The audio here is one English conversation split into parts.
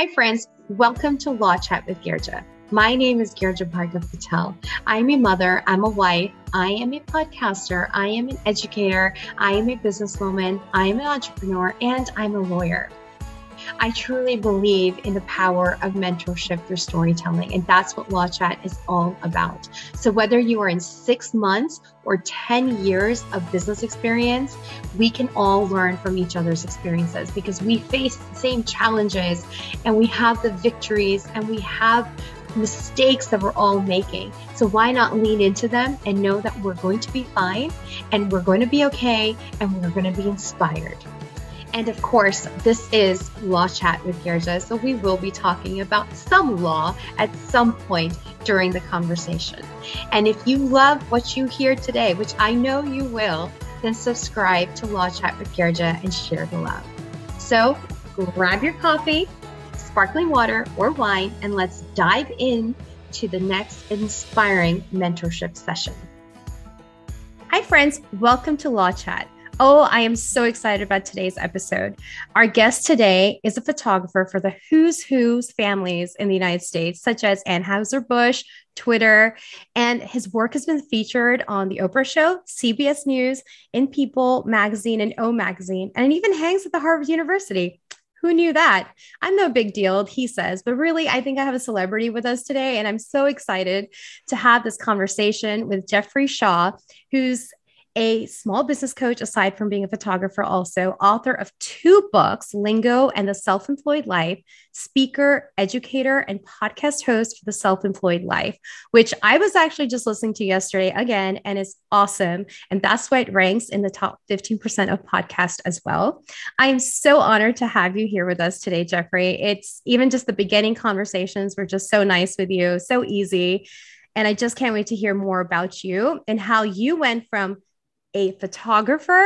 Hi, friends. Welcome to Law Chat with Girija. My name is Girija Patel. I'm a mother. I'm a wife. I am a podcaster. I am an educator. I am a businesswoman. I am an entrepreneur, and I'm a lawyer. I truly believe in the power of mentorship through storytelling, and that's what Law Chat is all about. So whether you are in 6 months or 10 years of business experience, we can all learn from each other's experiences because we face the same challenges and we have the victories and we have mistakes that we're all making. So why not lean into them and know that we're going to be fine and we're going to be okay and we're going to be inspired. And of course, this is Law Chat with Girija, so we will be talking about some law at some point during the conversation. And if you love what you hear today, which I know you will, then subscribe to Law Chat with Girija and share the love. So grab your coffee, sparkling water, or wine, and let's dive in to the next inspiring mentorship session. Hi, friends. Welcome to Law Chat. Oh, I am so excited about today's episode. Our guest today is a photographer for the who's families in the United States, such as Anheuser-Busch, Twitter, and his work has been featured on The Oprah Show, CBS News, In People Magazine, and O Magazine, and it even hangs at the Harvard University. Who knew that? I'm no big deal, he says, but really, I think I have a celebrity with us today, and I'm so excited to have this conversation with Jeffrey Shaw, who's a small business coach, aside from being a photographer, also author of 2 books, Lingo and the Self-Employed Life, speaker, educator, and podcast host for the Self-Employed Life, which I was actually just listening to yesterday again, and it's awesome. And that's why it ranks in the top 15% of podcasts as well. I am so honored to have you here with us today, Jeffrey. It's even just the beginning conversations were just so nice with you, so easy. And I just can't wait to hear more about you and how you went from a photographer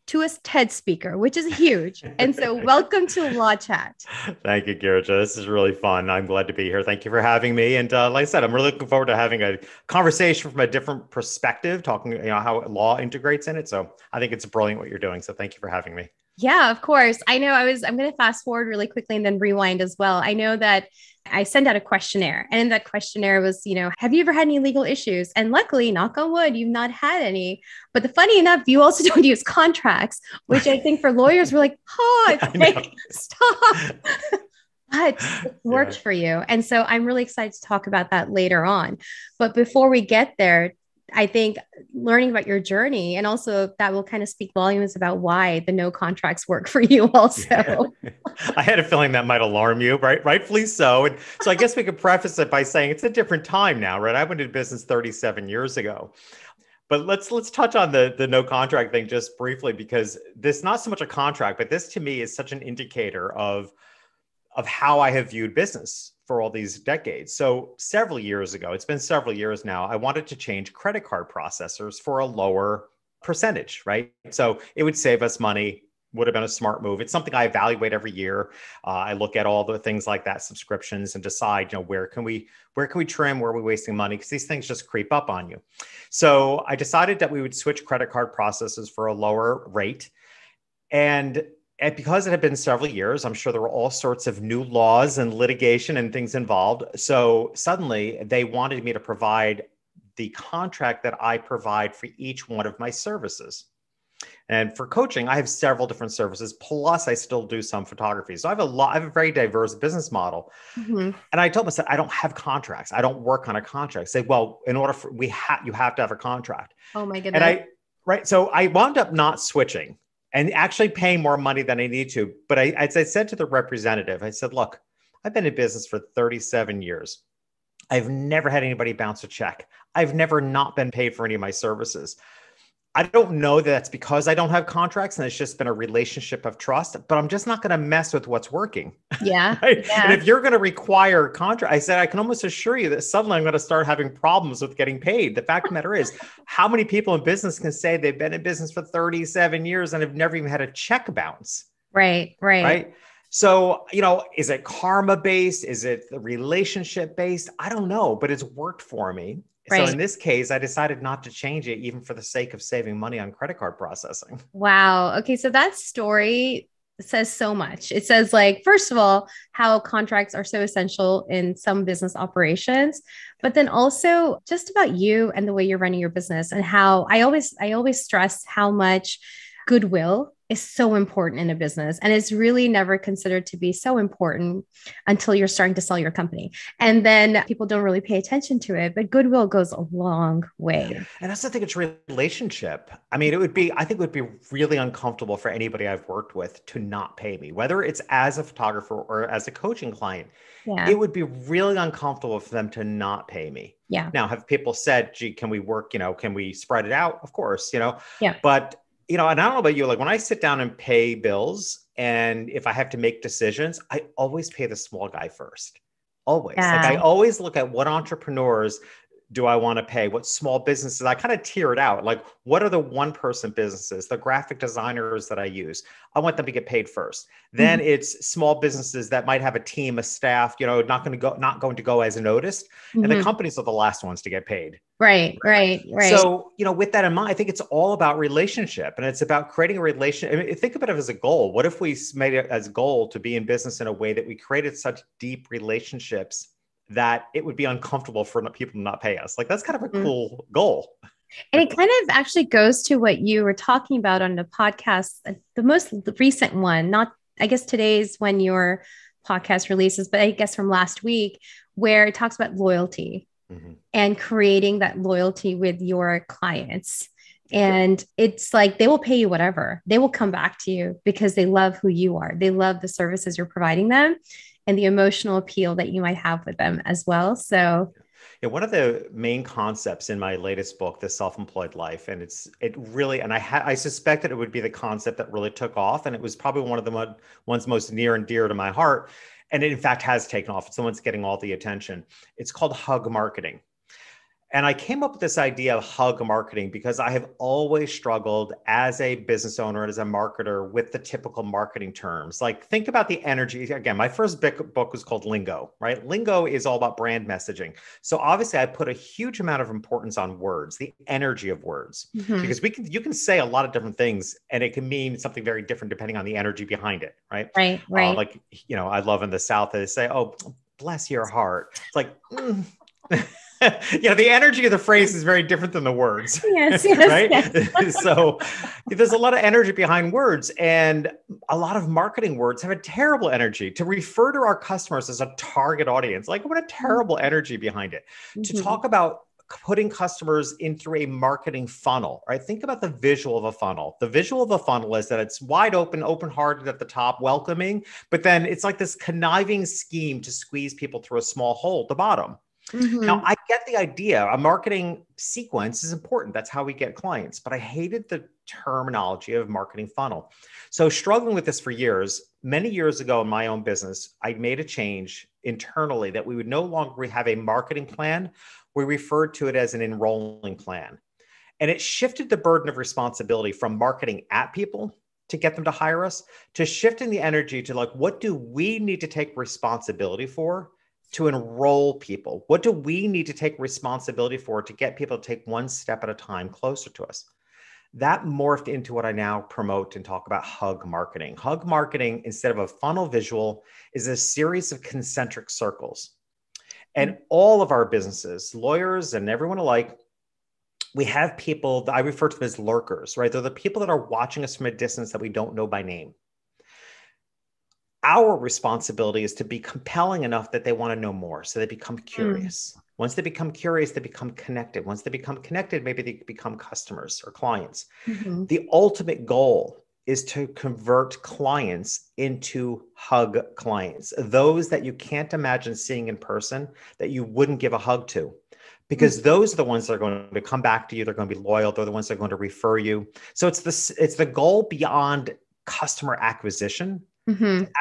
to a TED speaker, which is huge. And so welcome to Law Chat. Thank you, Girija. This is really fun. I'm glad to be here. Thank you for having me. And like I said, I'm really looking forward to having a conversation from a different perspective, talking, how law integrates in it. So I think it's brilliant what you're doing. So thank you for having me. Yeah, of course. I'm going to fast forward really quickly and then rewind as well. I know that I sent out a questionnaire, and in that questionnaire was, have you ever had any legal issues? And luckily, knock on wood, you've not had any. But the funny enough, you also don't use contracts, which I think for lawyers, we're like, oh, stop. But it worked for you. And so I'm really excited to talk about that later on. But before we get there, I think learning about your journey, and also that will kind of speak volumes about why the no contracts work for you also. Yeah. I had a feeling that might alarm you, right? Rightfully so. And so I guess we could preface it by saying it's a different time now, right? I went into business 37 years ago. But let's touch on the no contract thing just briefly, because this not so much a contract, but this to me is such an indicator of how I have viewed business for all these decades. So several years ago, it's been several years now, I wanted to change credit card processors for a lower percentage, right? So it would save us money, would have been a smart move. It's something I evaluate every year. I look at all the things like that, subscriptions, and decide, where can we trim, where are we wasting money? Because these things just creep up on you. So I decided that we would switch credit card processors for a lower rate. And because it had been several years, I'm sure there were all sorts of new laws and litigation and things involved. So suddenly they wanted me to provide the contract that I provide for each one of my services. And for coaching, I have several different services, plus I still do some photography. So I have a very diverse business model. Mm-hmm. And I told them, I said, I don't have contracts. I don't work on a contract. Say, well, in order for, you have to have a contract. Oh my goodness. And so I wound up not switching and actually paying more money than I need to. But as I said to the representative, I said, look, I've been in business for 37 years. I've never had anybody bounce a check. I've never not been paid for any of my services. I don't know that that's because I don't have contracts and it's just been a relationship of trust, but I'm just not going to mess with what's working. Yeah. Right? Yeah. And if you're going to require contract, I said, I can almost assure you that suddenly I'm going to start having problems with getting paid. The fact of the matter is, how many people in business can say they've been in business for 37 years and have never even had a check bounce? Right. So, is it karma based? Is it relationship based? I don't know, but it's worked for me. Right. So in this case, I decided not to change it, even for the sake of saving money on credit card processing. Wow. Okay. So that story says so much. It says, like, first of all, how contracts are so essential in some business operations, but then also just about you and the way you're running your business, and how I always stress how much goodwill is so important in a business. And it's really never considered to be so important until you're starting to sell your company. And then people don't really pay attention to it, but goodwill goes a long way. And I also think it's relationship. I mean, I think it would be really uncomfortable for anybody I've worked with to not pay me, whether it's as a photographer or as a coaching client. Yeah. It would be really uncomfortable for them to not pay me. Yeah. Now, have people said, gee, can we work, can we spread it out? Of course, Yeah. but and I don't know about you, like when I sit down and pay bills and if I have to make decisions, I always pay the small guy first. Always. Yeah. Like I always look at what entrepreneurs do I want to pay? What small businesses? I kind of tier it out. Like, what are the one-person businesses, the graphic designers that I use? I want them to get paid first. Then it's small businesses that might have a team, a staff, not going to go as noticed. And the companies are the last ones to get paid. Right. So, with that in mind, I think it's all about relationship, and it's about creating a relation. I mean, think about it as a goal. What if we made it as a goal to be in business in a way that we created such deep relationships that it would be uncomfortable for people to not pay us? Like, that's kind of a cool goal. And it kind of actually goes to what you were talking about on the podcast, the most recent one, not, I guess today's when your podcast releases, but I guess from last week, where it talks about loyalty and creating that loyalty with your clients. And it's like, they will pay you whatever. They will come back to you because they love who you are. They love the services you're providing them and the emotional appeal that you might have with them as well. So one of the main concepts in my latest book, The Self-Employed Life, and I suspected it would be the concept that really took off. And it was probably one of the ones most near and dear to my heart. And it in fact has taken off. It's the one that's getting all the attention. It's called hug marketing. And I came up with this idea of hug marketing because I have always struggled as a business owner and as a marketer with the typical marketing terms. Like, think about the energy. Again, my first book was called Lingo, right? Lingo is all about brand messaging. So obviously I put a huge amount of importance on words, the energy of words, because you can say a lot of different things and it can mean something very different depending on the energy behind it, right? Right. I love in the South, they say, oh, bless your heart. It's like, the energy of the phrase is very different than the words. Yes, right? Yes. So there's a lot of energy behind words, and a lot of marketing words have a terrible energy. To refer to our customers as a target audience, like, what a terrible energy behind it. To talk about putting customers in through a marketing funnel, right? Think about the visual of a funnel. The visual of a funnel is that it's wide open, open-hearted at the top, welcoming, but then it's like this conniving scheme to squeeze people through a small hole at the bottom. Now, I get the idea. A marketing sequence is important. That's how we get clients. But I hated the terminology of marketing funnel. So struggling with this for years, many years ago in my own business, I made a change internally that we would no longer have a marketing plan. We referred to it as an enrolling plan. And it shifted the burden of responsibility from marketing at people to get them to hire us, to shifting the energy to, like, what do we need to take responsibility for to enroll people? What do we need to take responsibility for to get people to take one step at a time closer to us? That morphed into what I now promote and talk about, hug marketing. Hug marketing, instead of a funnel visual, is a series of concentric circles. And all of our businesses, lawyers and everyone alike, we have people that I refer to them as lurkers, right? They're the people that are watching us from a distance that we don't know by name. Our responsibility is to be compelling enough that they want to know more. So they become curious. Once they become curious, they become connected. Once they become connected, maybe they become customers or clients. The ultimate goal is to convert clients into hug clients, those that you can't imagine seeing in person, that you wouldn't give a hug to, because those are the ones that are going to come back to you. They're going to be loyal. They're the ones that are going to refer you. So it's the goal beyond customer acquisition.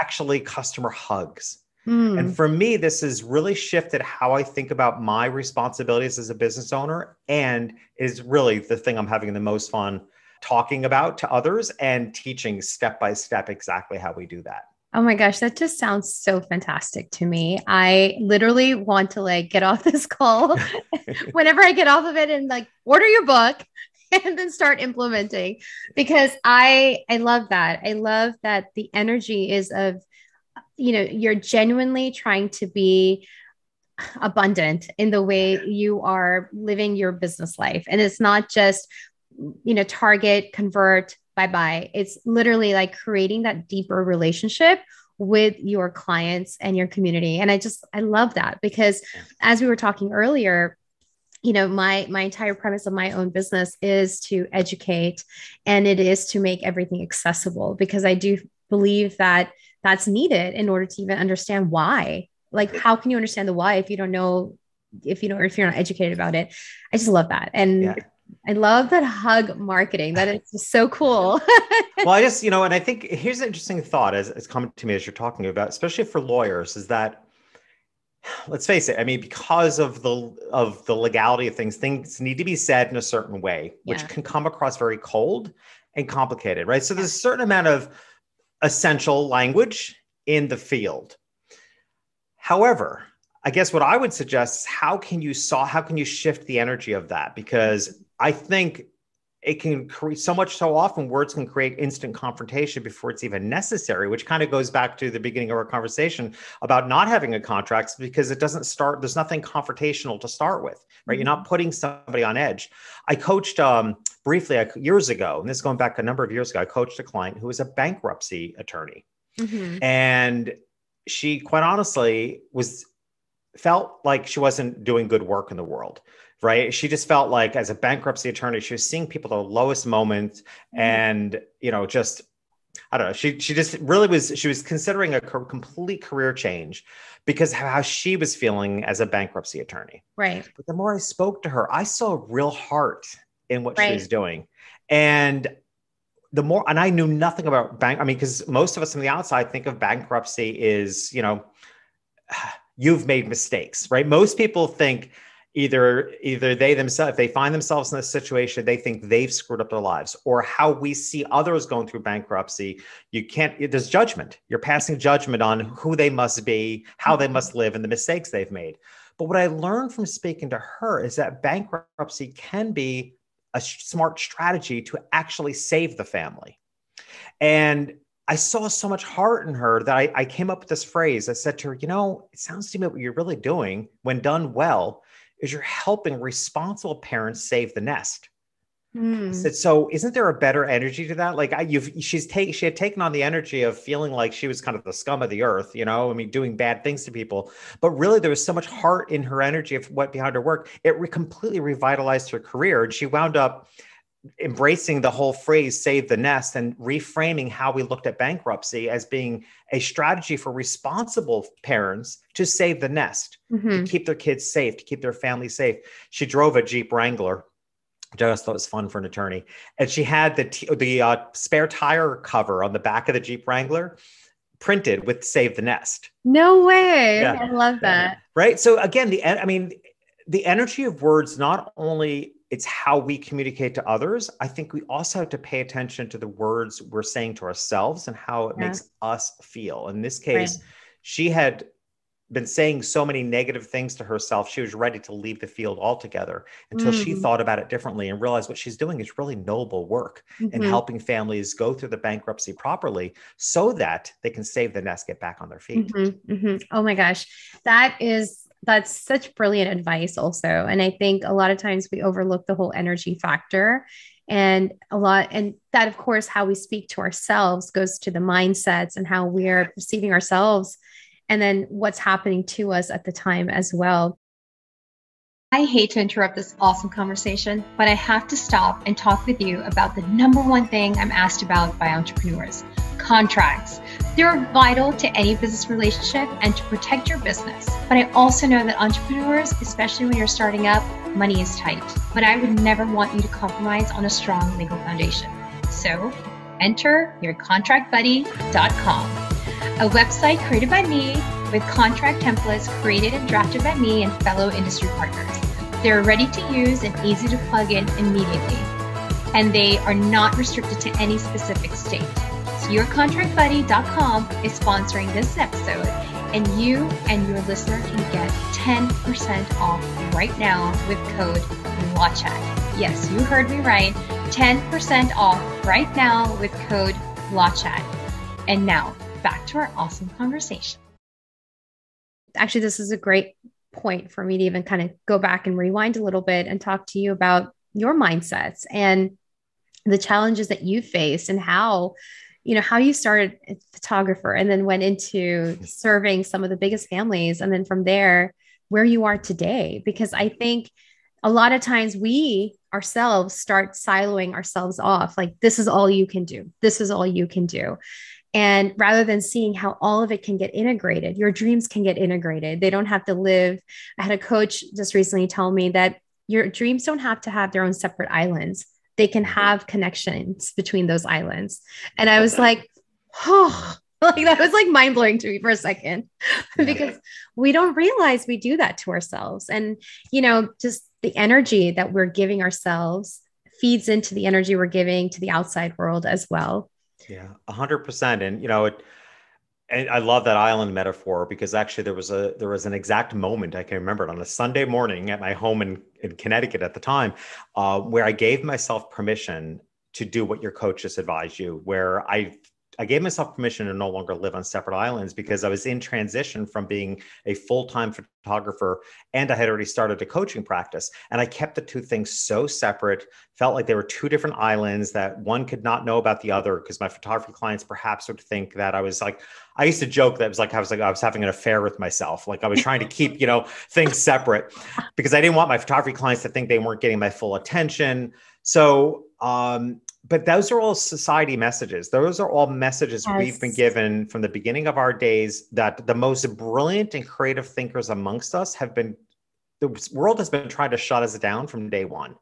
Actually customer hugs. And for me, this has really shifted how I think about my responsibilities as a business owner, and is really the thing I'm having the most fun talking about to others and teaching step by step exactly how we do that. Oh my gosh, that just sounds so fantastic to me. I literally want to, like, get off this call whenever I get off of it and, like, order your book and then start implementing, because I love that. I love that the energy is of, you're genuinely trying to be abundant in the way you are living your business life. And it's not just, target, convert, bye-bye. It's literally like creating that deeper relationship with your clients and your community. And I love that, because as we were talking earlier, my entire premise of my own business is to educate, and it is to make everything accessible, because I do believe that that's needed in order to even understand why. Like, how can you understand the why if you don't know, if you're not educated about it? I just love that. And I love that hug marketing. That is just so cool. Well, I just, and I think here's an interesting thought as coming to me as you're talking about, especially for lawyers, is that, let's face it, I mean, because of the legality of things need to be said in a certain way, which can come across very cold and complicated, right? So there's a certain amount of essential language in the field. However, I guess what I would suggest is how can you shift the energy of that? Because I think it can create so often words can create instant confrontation before it's even necessary, which kind of goes back to the beginning of our conversation about not having a contract, because there's nothing confrontational to start with, right? You're not putting somebody on edge. I coached briefly years ago, and this is going back a number of years ago, I coached a client who was a bankruptcy attorney. And she quite honestly felt like she wasn't doing good work in the world. Right. She just felt like as a bankruptcy attorney, she was seeing people at the lowest moments and, just, I don't know, she just really she was considering a complete career change because of how she was feeling as a bankruptcy attorney. Right. But the more I spoke to her, I saw real heart in what she was doing. And and I knew nothing about because most of us on the outside think of bankruptcy is, you've made mistakes, right? Most people think, either they themselves, if they find themselves in this situation, they think they've screwed up their lives, or how we see others going through bankruptcy. There's judgment. You're passing judgment on who they must be, how they must live, and the mistakes they've made. But what I learned from speaking to her is that bankruptcy can be a smart strategy to actually save the family. And I saw so much heart in her that I came up with this phrase. I said to her, it sounds to me what you're really doing when done well is you're helping responsible parents save the nest. I said, so isn't there a better energy to that? Like she had taken on the energy of feeling like she was kind of the scum of the earth, doing bad things to people. But really there was so much heart in her energy of what behind her work. It completely revitalized her career. And she wound up embracing the whole phrase, save the nest, and reframing how we looked at bankruptcy as being a strategy for responsible parents to save the nest, to keep their kids safe, to keep their family safe. She drove a Jeep Wrangler, which I just thought was fun for an attorney. And she had the spare tire cover on the back of the Jeep Wrangler printed with save the nest. No way. Yeah. I love that. Right. So again, the energy of words, not only it's how we communicate to others. I think we also have to pay attention to the words we're saying to ourselves and how it makes us feel. In this case, she had been saying so many negative things to herself. She was ready to leave the field altogether until she thought about it differently and realized what she's doing is really noble work in helping families go through the bankruptcy properly so that they can save the nest, get back on their feet. Oh my gosh. That's such brilliant advice also. And I think a lot of times we overlook the whole energy factor and that of course, how we speak to ourselves goes to the mindsets and how we're perceiving ourselves and then what's happening to us at the time as well. I hate to interrupt this awesome conversation, but I have to stop and talk with you about the number one thing I'm asked about by entrepreneurs: contracts. They're vital to any business relationship and to protect your business. But I also know that entrepreneurs, especially when you're starting up, money is tight. But I would never want you to compromise on a strong legal foundation. So enter yourcontractbuddy.com, a website created by me with contract templates created and drafted by me and fellow industry partners. They're ready to use and easy to plug in immediately. And they are not restricted to any specific state. YourContractBuddy.com is sponsoring this episode, and you and your listener can get 10% off right now with code LAWCHAT. Yes, you heard me right. 10% off right now with code LawChat. And now back to our awesome conversation. Actually, this is a great point for me to even kind of go back and rewind a little bit and talk to you about your mindsets and the challenges that you faced and how you started as a photographer and then went into serving some of the biggest families. And then from there, where you are today, because I think a lot of times we ourselves start siloing ourselves off. Like, this is all you can do. This is all you can do. And rather than seeing how all of it can get integrated, your dreams can get integrated. They don't have to live. I had a coach just recently tell me that your dreams don't have to have their own separate islands. They can have connections between those islands. And I was like, oh, like that was like mind blowing to me for a second, because we don't realize we do that to ourselves. And, just the energy that we're giving ourselves feeds into the energy we're giving to the outside world as well. Yeah, 100%. And I love that island metaphor, because actually there was an exact moment I can remember it on a Sunday morning at my home in Connecticut at the time, where I gave myself permission to do what your coach just advised you, where I gave myself permission to no longer live on separate islands, because I was in transition from being a full-time photographer, and I had already started a coaching practice. And I kept the two things so separate, felt like they were two different islands that one could not know about the other, because my photography clients perhaps would think that I was like, I used to joke that I was having an affair with myself. Like I was trying to keep, things separate, because I didn't want my photography clients to think they weren't getting my full attention. So, but those are all society messages. Those are all messages we've been given from the beginning of our days, that the most brilliant and creative thinkers amongst us the world has been trying to shut us down from day one,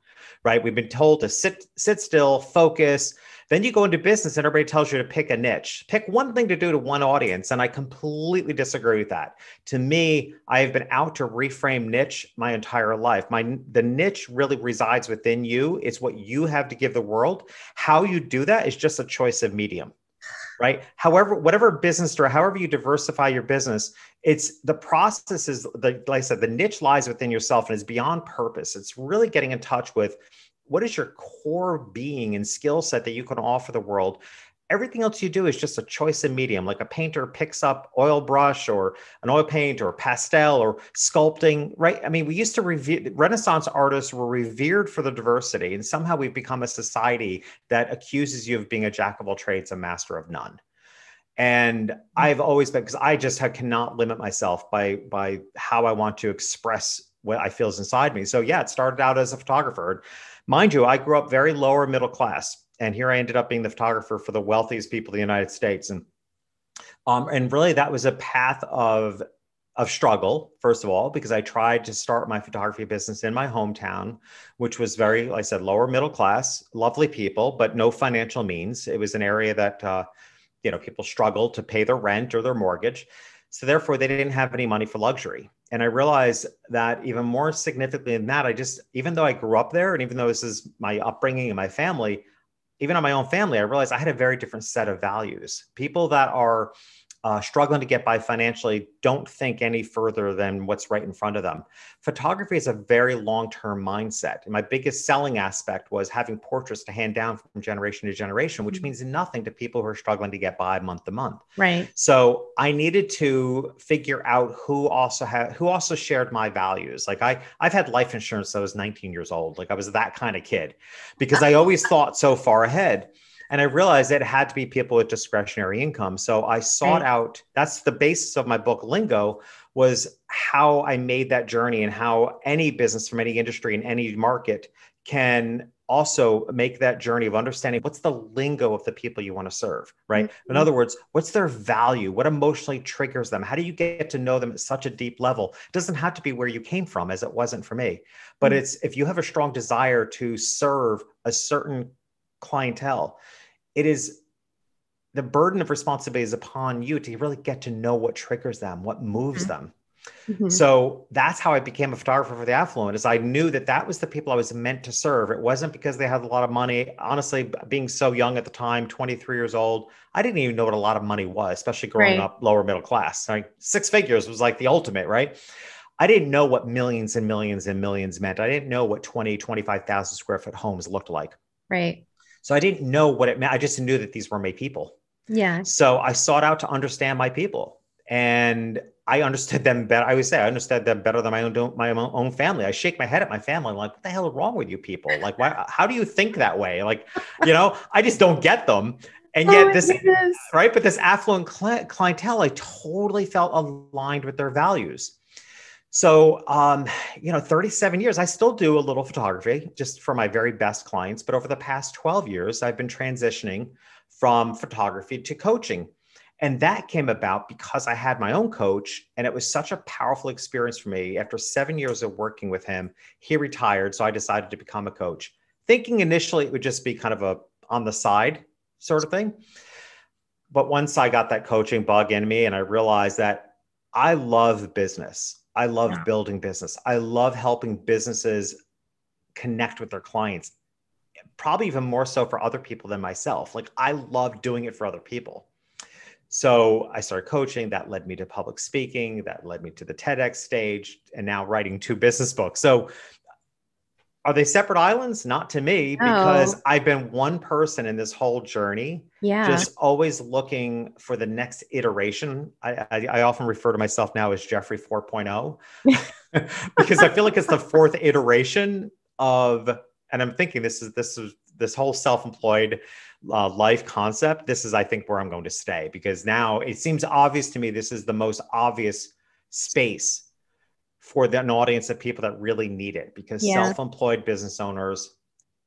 right? We've been told to sit still, focus. Then you go into business and everybody tells you to pick a niche, pick one thing to do to one audience. And I completely disagree with that. To me, I have been out to reframe niche my entire life. The niche really resides within you. It's what you have to give the world. How you do that is just a choice of medium, right? However, whatever business or however you diversify your business, it's the process is, like I said, the niche lies within yourself and is beyond purpose. It's really getting in touch with what is your core being and skill set that you can offer the world. Everything else you do is just a choice of medium. Like a painter picks up oil brush or an oil paint or pastel or sculpting, right? I mean, we used to Renaissance artists were revered for the diversity, and somehow we've become a society that accuses you of being a jack of all trades, a master of none. And I've always been, because I just cannot limit myself by how I want to express what I feel is inside me. So yeah, it started out as a photographer. Mind you, I grew up very lower middle class, and here I ended up being the photographer for the wealthiest people in the United States. And really that was a path of struggle, first of all, because I tried to start my photography business in my hometown, which was very, like I said, lower middle class, lovely people, but no financial means. It was an area that, people struggled to pay their rent or their mortgage. So therefore, they didn't have any money for luxury. And I realized that even more significantly than that, even though I grew up there, and even though this is my upbringing and my family, even on my own family, I realized I had a very different set of values. People that are struggling to get by financially don't think any further than what's right in front of them. Photography is a very long-term mindset. And my biggest selling aspect was having portraits to hand down from generation to generation, which means nothing to people who are struggling to get by month to month. Right. So I needed to figure out who also shared my values. Like I've had life insurance since I was 19 years old. Like I was that kind of kid, because I always thought so far ahead. And I realized it had to be people with discretionary income. So I sought out, that's the basis of my book, Lingo, was how I made that journey, and how any business from any industry in any market can also make that journey of understanding what's the lingo of the people you want to serve, right? Mm-hmm. In other words, what's their value? What emotionally triggers them? How do you get to know them at such a deep level? It doesn't have to be where you came from, as it wasn't for me. But it's, if you have a strong desire to serve a certain clientele, it is the burden of responsibility is upon you to really get to know what triggers them, what moves them. Mm-hmm. So that's how I became a photographer for the affluent, is I knew that was the people I was meant to serve. It wasn't because they had a lot of money. Honestly, being so young at the time, 23 years old, I didn't even know what a lot of money was, especially growing up lower middle class. Like 6 figures was like the ultimate, right? I didn't know what millions and millions and millions meant. I didn't know what 25,000 square foot homes looked like. Right. So I didn't know what it meant. I just knew that these were my people. Yeah. So I sought out to understand my people, and I understood them better. I always say I understood them better than my own family. I shake my head at my family. I'm like, what the hell is wrong with you people? Like, why, how do you think that way? Like, I just don't get them. And Oh yet my this, goodness. right. But this affluent clientele, I totally felt aligned with their values. So, 37 years, I still do a little photography just for my very best clients. But over the past 12 years, I've been transitioning from photography to coaching. And that came about because I had my own coach, and it was such a powerful experience for me. After 7 years of working with him, he retired. So I decided to become a coach, thinking initially it would just be kind of a on the side sort of thing. But once I got that coaching bug in me and I realized that I love business, I love building business, I love helping businesses connect with their clients, probably even more so for other people than myself. Like I love doing it for other people. So I started coaching. That led me to public speaking. That led me to the TEDx stage, and now writing 2 business books. So are they separate islands? Not to me, because I've been one person in this whole journey, just always looking for the next iteration. I often refer to myself now as Jeffrey 4.0 because I feel like it's the 4th iteration of, and I'm thinking this whole self-employed life concept. This is, I think, where I'm going to stay, because now it seems obvious to me this is the most obvious space for an audience of people that really need it, because self-employed business owners,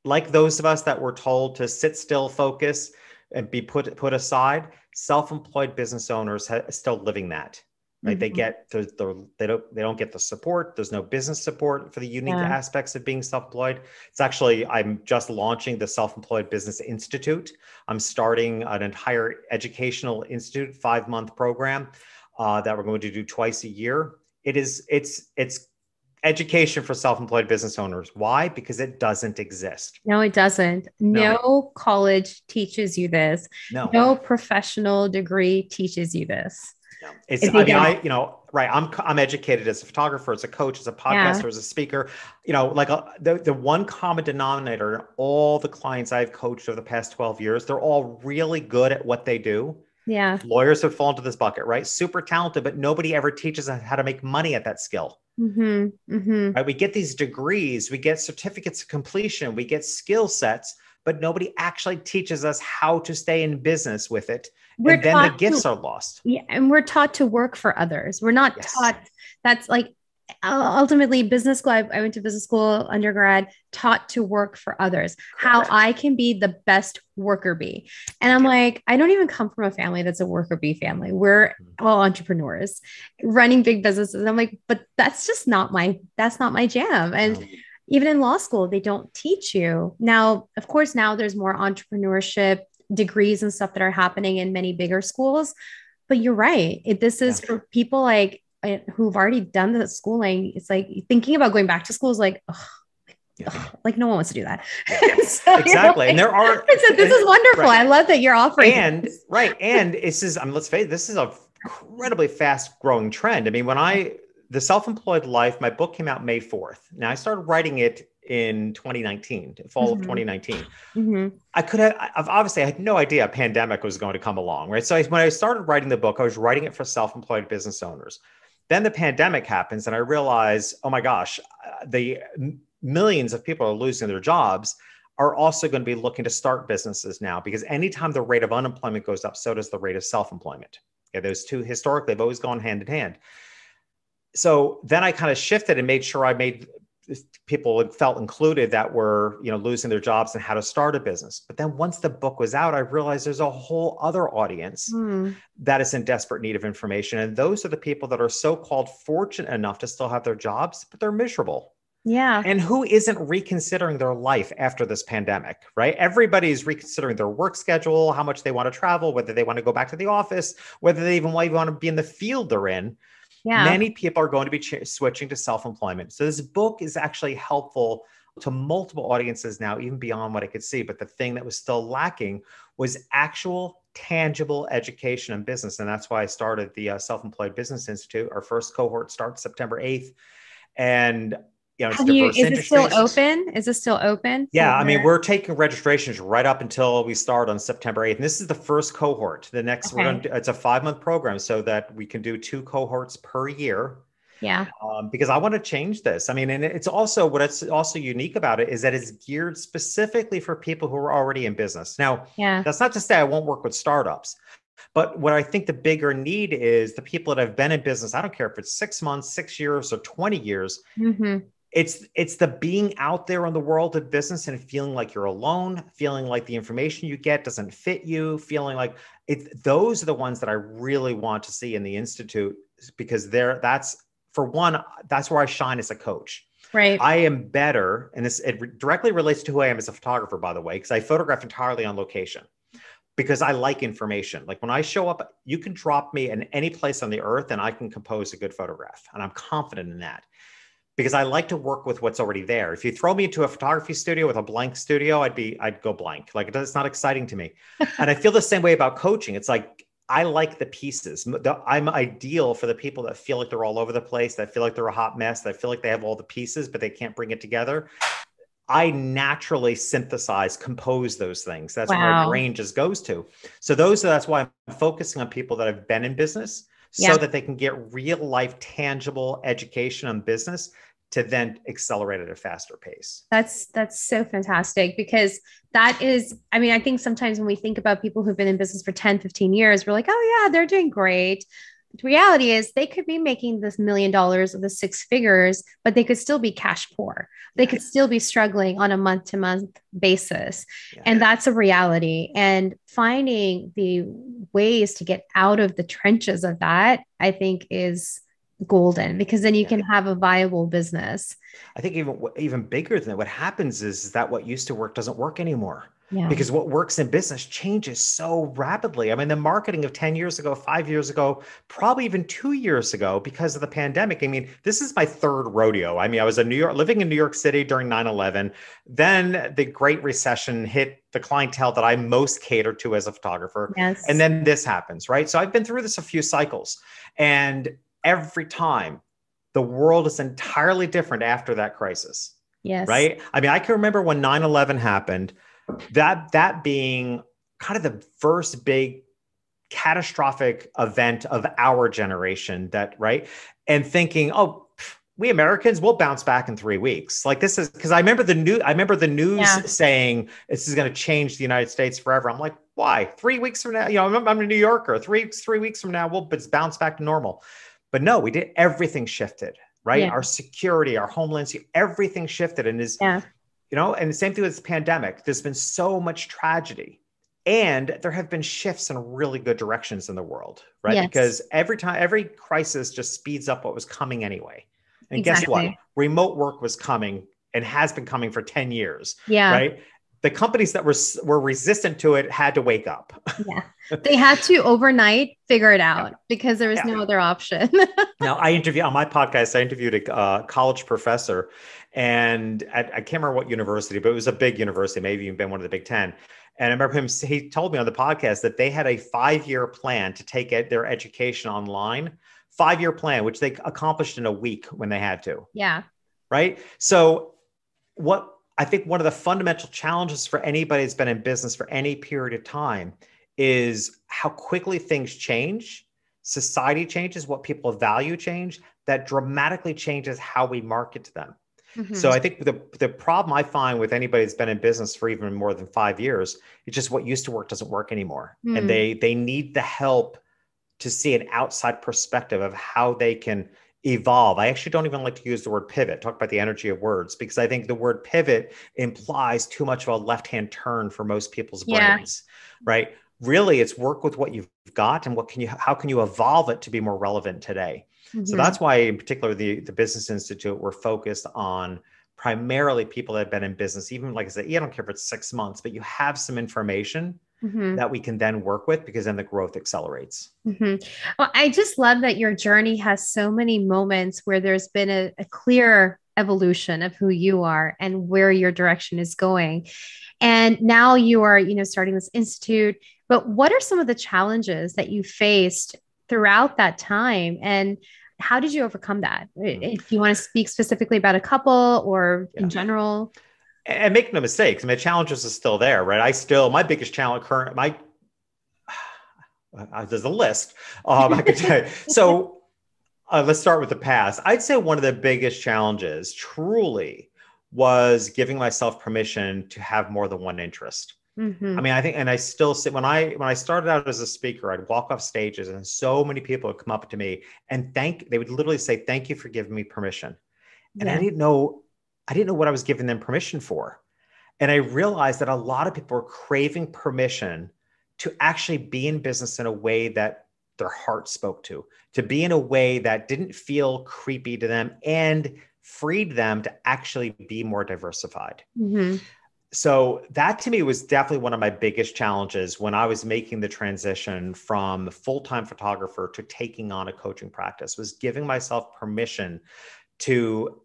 like those of us that were told to sit still, focus, and be put aside, self-employed business owners are still living that. Right? Mm-hmm. They don't get the support. There's no business support for the unique aspects of being self-employed. It's actually, I'm just launching the Self-Employed Business Institute. I'm starting an entire educational institute, 5-month program that we're going to do twice a year. It's education for self-employed business owners. Why? Because it doesn't exist. No, it doesn't. No college teaches you this. No professional degree teaches you this. No. I'm educated as a photographer, as a coach, as a podcaster, as a speaker. The one common denominator in all the clients I've coached over the past 12 years, they're all really good at what they do. Yeah. Lawyers have fallen into this bucket, right? Super talented, but nobody ever teaches us how to make money at that skill. Mm-hmm. Mm-hmm. Right? We get these degrees, we get certificates of completion, we get skill sets, but nobody actually teaches us how to stay in business with it. And then the gifts are lost. Yeah. And we're taught to work for others. We're not taught. That's like ultimately business school. I went to business school, undergrad, taught to work for others. Correct. How I can be the best worker bee. And I'm like, I don't even come from a family that's a worker bee family. We're all entrepreneurs running big businesses. I'm like, but that's not my jam. And even in law school, they don't teach you. Now, of course, now there's more entrepreneurship degrees and stuff that are happening in many bigger schools. But you're right. This is for people like who've already done the schooling. It's like thinking about going back to school is like, like no one wants to do that. So, exactly. And there are, this is wonderful. Right. I love that you're offering. And this is, let's face it, this is a incredibly fast growing trend. I mean, the Self-Employed Life, my book came out May 4th. Now I started writing it in 2019, fall of 2019. Mm-hmm. I had no idea a pandemic was going to come along, right? So when I started writing the book, I was writing it for self-employed business owners. Then the pandemic happens and I realized, oh my gosh, the millions of people are losing their jobs are also going to be looking to start businesses now, because anytime the rate of unemployment goes up, so does the rate of self-employment. Okay, those two historically have always gone hand in hand. So then I kind of shifted and made sure I made people felt included that were, losing their jobs and how to start a business. But then once the book was out, I realized there's a whole other audience that is in desperate need of information. And those are the people that are so-called fortunate enough to still have their jobs, but they're miserable. Yeah. And who isn't reconsidering their life after this pandemic, right? Everybody's reconsidering their work schedule, how much they want to travel, whether they want to go back to the office, whether they even want to be in the field they're in. Yeah. Many people are going to be switching to self-employment. So this book is actually helpful to multiple audiences now, even beyond what I could see. But the thing that was still lacking was actual tangible education in business. And that's why I started the Self-Employed Business Institute. Our first cohort starts September 8th. And, it's diverse is it still industries. open? Is it still open? Yeah. I mean, we're taking registrations right up until we start on September 8th. And this is the first cohort. The next, it's a 5-month program so that we can do 2 cohorts per year. Yeah. Because I want to change this. I mean, and it's also, what's also unique about it is that it's geared specifically for people who are already in business. Now, that's not to say I won't work with startups, but what I think the bigger need is the people that have been in business. I don't care if it's 6 months, 6 years, or 20 years. Mm-hmm. It's the being out there in the world of business and feeling like you're alone, feeling like the information you get doesn't fit you, feeling like those are the ones that I really want to see in the Institute, because that's where I shine as a coach. Right. I am better, and it directly relates to who I am as a photographer, by the way, because I photograph entirely on location because I like information. Like when I show up, you can drop me in any place on the earth and I can compose a good photograph. And I'm confident in that because I like to work with what's already there. If you throw me into a photography studio with a blank studio, I'd go blank. Like it's not exciting to me. And I feel the same way about coaching. It's like, I like the pieces. I'm ideal for the people that feel like they're all over the place, that feel like they're a hot mess, that feel like they have all the pieces, but they can't bring it together. I naturally compose those things. That's where my brain just goes to. So that's why I'm focusing on people that have been in business so that they can get real life, tangible education on business to then accelerate at a faster pace. That's so fantastic because that is, I mean, I think sometimes when we think about people who've been in business for 10, 15 years, we're like, oh yeah, they're doing great. The reality is they could be making this $1 million or the 6 figures, but they could still be cash poor. They could still be struggling on a month-to-month basis. Yeah. And that's a reality. And finding the ways to get out of the trenches of that, I think is golden, because then you can have a viable business. I think even bigger than that, what happens is that what used to work doesn't work anymore. Yeah. Because what works in business changes so rapidly. I mean, the marketing of 10 years ago, 5 years ago, probably even 2 years ago, because of the pandemic. I mean, this is my 3rd rodeo. I mean, I was living in New York City during 9/11. Then the Great Recession hit the clientele that I most cater to as a photographer. Yes. And then this happens, right? So I've been through this a few cycles. And every time the world is entirely different after that crisis. Yes. Right. I mean, I can remember when 9/11 happened, that being kind of the first big catastrophic event of our generation right. And thinking, oh, we Americans will bounce back in 3 weeks. Like this is because I remember the news saying this is going to change the United States forever. I'm like, why? 3 weeks from now, I'm a New Yorker. 3 weeks from now, we'll bounce back to normal. But no, we did. Everything shifted, right? Yeah. Our security, our homeland, everything shifted. And and the same thing with this pandemic. There's been so much tragedy and there have been shifts in really good directions in the world, right? Yes. Because every crisis just speeds up what was coming anyway. And guess what? Remote work was coming and has been coming for 10 years, right? The companies that were resistant to it had to wake up. Yeah. They had to overnight figure it out because there was no other option. Now, on my podcast, I interviewed a college professor, and I can't remember what university, but it was a big university, maybe even been one of the Big 10. And I remember he told me on the podcast that they had a 5-year plan to take their education online, 5-year plan, which they accomplished in a week when they had to. Yeah. Right. So I think one of the fundamental challenges for anybody that's been in business for any period of time is how quickly things change. Society changes, what people value change, that dramatically changes how we market to them. Mm-hmm. So I think the problem I find with anybody that's been in business for even more than 5 years, it's just what used to work doesn't work anymore. Mm. And they need the help to see an outside perspective of how they can evolve. I actually don't even like to use the word pivot, talk about the energy of words, because I think the word pivot implies too much of a left-hand turn for most people's brains, right? Really, it's work with what you've got and how can you evolve it to be more relevant today? Mm-hmm. So that's why, in particular, the Business Institute, we're focused on primarily people that have been in business, even like I said, I don't care if it's 6 months, but you have some information that we can then work with, because then the growth accelerates. Mm-hmm. Well, I just love that your journey has so many moments where there's been a clear evolution of who you are and where your direction is going. And now you are, starting this institute. But what are some of the challenges that you faced throughout that time? And how did you overcome that? If you want to speak specifically about a couple or in Yeah. general. And make no mistakes. I mean, the challenges are still there, right? My biggest challenge there's a list. I could tell you. So let's start with the past. I'd say one of the biggest challenges truly was giving myself permission to have more than one interest. Mm-hmm. I mean, I think, and I still sit when I started out as a speaker, I'd walk off stages and so many people would come up to me and they would literally say, "Thank you for giving me permission." And Yeah. I didn't know what I was giving them permission for. And I realized that a lot of people are craving permission to actually be in business in a way that their heart spoke to be in a way that didn't feel creepy to them and freed them to actually be more diversified. Mm-hmm. So that to me was definitely one of my biggest challenges when I was making the transition from full-time photographer to taking on a coaching practice, was giving myself permission to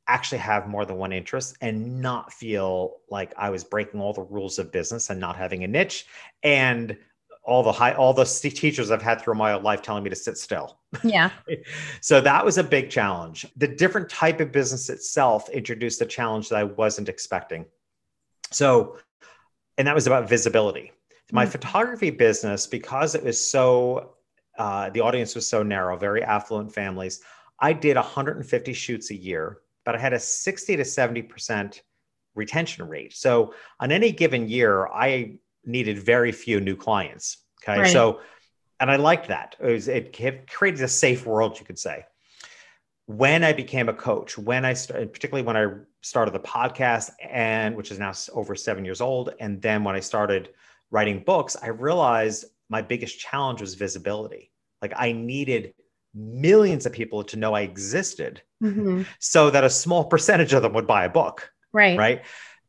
actually have more than one interest and not feel like I was breaking all the rules of business and not having a niche, and all the teachers I've had through my life telling me to sit still. Yeah. So that was a big challenge. The different type of business itself introduced a challenge that I wasn't expecting. So, and that was about visibility. My photography business, because it was so, the audience was so narrow, very affluent families, I did 150 shoots a year, but I had a 60 to 70% retention rate. So on any given year, I needed very few new clients. Okay. Right. So, and I liked that. It created a safe world, you could say. When I became a coach, particularly when I started the podcast, and which is now over 7 years old, and then when I started writing books, I realized my biggest challenge was visibility. Like I needed millions of people to know I existed, Mm-hmm. so that a small percentage of them would buy a book. Right. Right.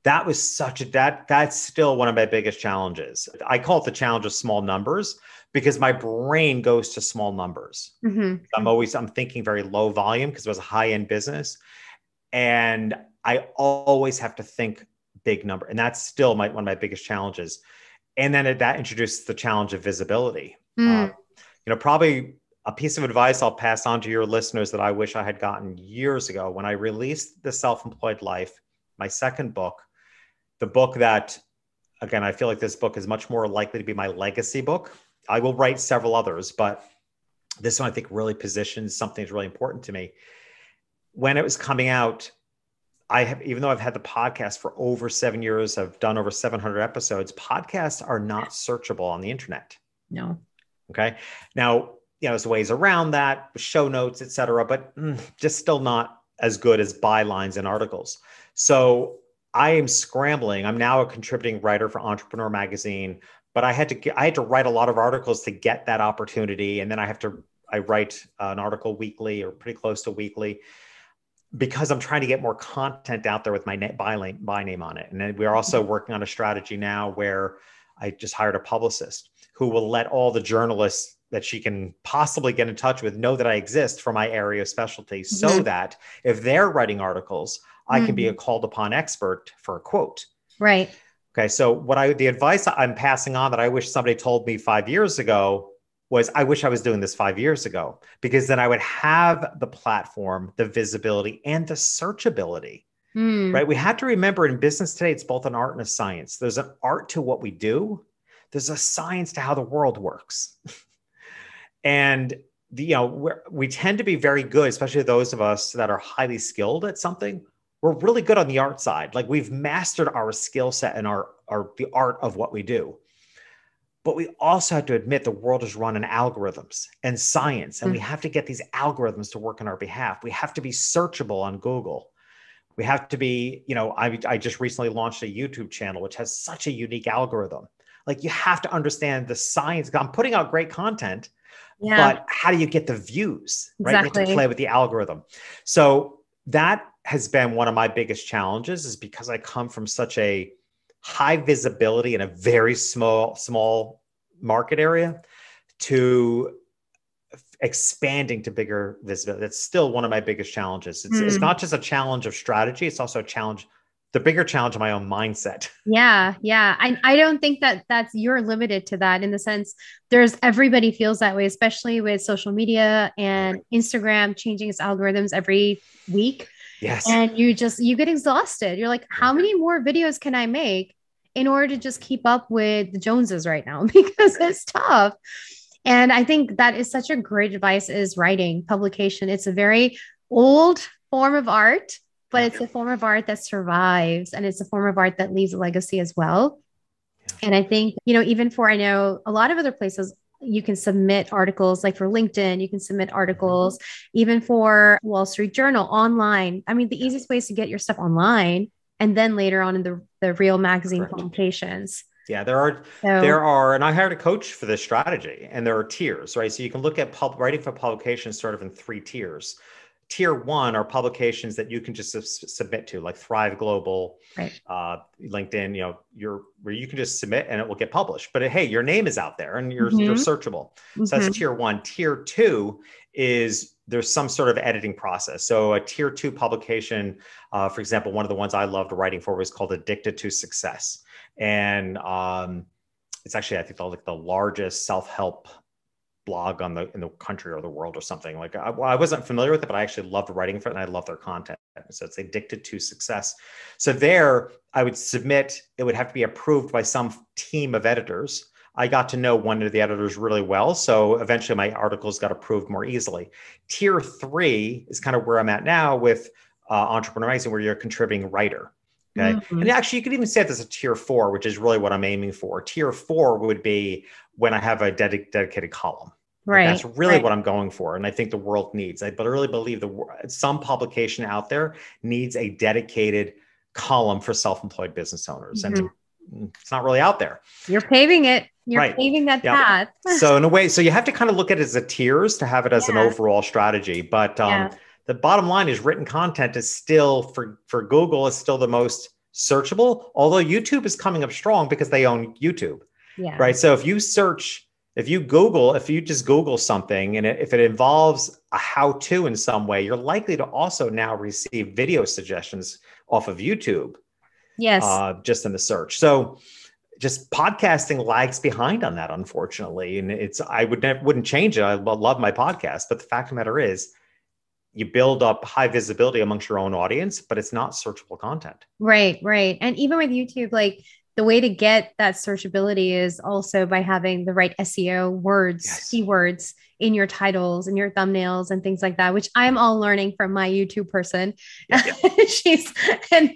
That was that's still one of my biggest challenges. I call it the challenge of small numbers because my brain goes to small numbers. Mm-hmm. I'm thinking very low volume because it was a high end business. And I always have to think big number. And that's still one of my biggest challenges. And then that introduces the challenge of visibility. Probably a piece of advice I'll pass on to your listeners that I wish I had gotten years ago when I released The Self-Employed Life, my second book, the book that, again, I feel like this book is much more likely to be my legacy book. I will write several others, but this one I think really positions something that's really important to me. When it was coming out, even though I've had the podcast for over 7 years, I've done over 700 episodes, podcasts are not searchable on the internet. No. Okay. Now, there's ways around that, show notes, et cetera, but just still not as good as bylines and articles. So I am scrambling. I'm now a contributing writer for Entrepreneur Magazine, but I had to write a lot of articles to get that opportunity. And then I write an article weekly or pretty close to weekly because I'm trying to get more content out there with my by name on it. And then we're also working on a strategy now where I just hired a publicist who will let all the journalists that she can possibly get in touch with know that I exist for my area of specialty, so that if they're writing articles, I can be a called upon expert for a quote. Right. Okay. So the advice I'm passing on that I wish somebody told me 5 years ago was, I wish I was doing this 5 years ago, because then I would have the platform, the visibility, and the searchability. Right. We have to remember in business today, it's both an art and a science. There's an art to what we do. There's a science to how the world works. And we tend to be very good, especially those of us that are highly skilled at something. We're really good on the art side. Like we've mastered our skill set and the art of what we do. But we also have to admit the world is run on algorithms and science, and we have to get these algorithms to work on our behalf. We have to be searchable on Google. We have to be, I just recently launched a YouTube channel, which has such a unique algorithm. Like you have to understand the science. I'm putting out great content, but how do you get the views, right? You have to play with the algorithm. So that has been one of my biggest challenges, is because I come from such a high visibility in a very small market area to expanding to bigger visibility. That's still one of my biggest challenges. It's not just a challenge of strategy. It's also a challenge the bigger challenge of my own mindset. Yeah, yeah. I don't think that you're limited to that, in the sense everybody feels that way, especially with social media and Instagram changing its algorithms every week. Yes. And you get exhausted. You're like, how many more videos can I make in order to just keep up with the Joneses right now? Because it's tough. And I think that is such a great advice, is writing, publication. It's a very old form of art, but it's a form of art that survives, and it's a form of art that leaves a legacy as well. And I think, even I know a lot of other places, you can submit articles, like for LinkedIn, you can submit articles, even for Wall Street Journal online. I mean, the easiest way is to get your stuff online, and then later on in the real magazine publications. Yeah, there are, and I hired a coach for this strategy, and there are tiers, right? So you can look at writing for publications sort of in 3 tiers. Tier 1 are publications that you can just submit to, like Thrive Global, LinkedIn, where you can just submit and it will get published. But hey, your name is out there and you're searchable. So that's tier 1. Tier 2 is there's some sort of editing process. So a tier 2 publication, for example, one of the ones I loved writing for was called Addicted to Success. And it's actually, I think, the largest self-help blog in the country or the world or something. Like I wasn't familiar with it, but I actually loved writing for it, and I love their content. So it's Addicted to Success. So there I would submit, it would have to be approved by some team of editors. I got to know one of the editors really well. So eventually my articles got approved more easily. Tier 3 is kind of where I'm at now with Entrepreneur Magazine, where you're a contributing writer. Okay. And actually you could even say there's a tier 4, which is really what I'm aiming for. Tier 4 would be when I have a dedicated column. Right. Like that's really what I'm going for. And I think the world needs, I really believe some publication out there needs a dedicated column for self-employed business owners. And it's not really out there. You're paving it. You're paving that path. So in a way, so you have to kind of look at it as a tiers to have it as an overall strategy. But the bottom line is written content is still for Google is still the most searchable, although YouTube is coming up strong because they own YouTube. Yeah. Right. So if you just Google something and if it involves a how-to in some way, you're likely to also now receive video suggestions off of YouTube. Yes. Just in the search. So just podcasting lags behind on that, unfortunately. And I wouldn't change it. I love my podcast, but the fact of the matter is, you build up high visibility amongst your own audience, but it's not searchable content. Right, right. And even with YouTube, like the way to get that searchability is also by having the right SEO words, keywords in your titles and your thumbnails and things like that, which I'm all learning from my YouTube person. And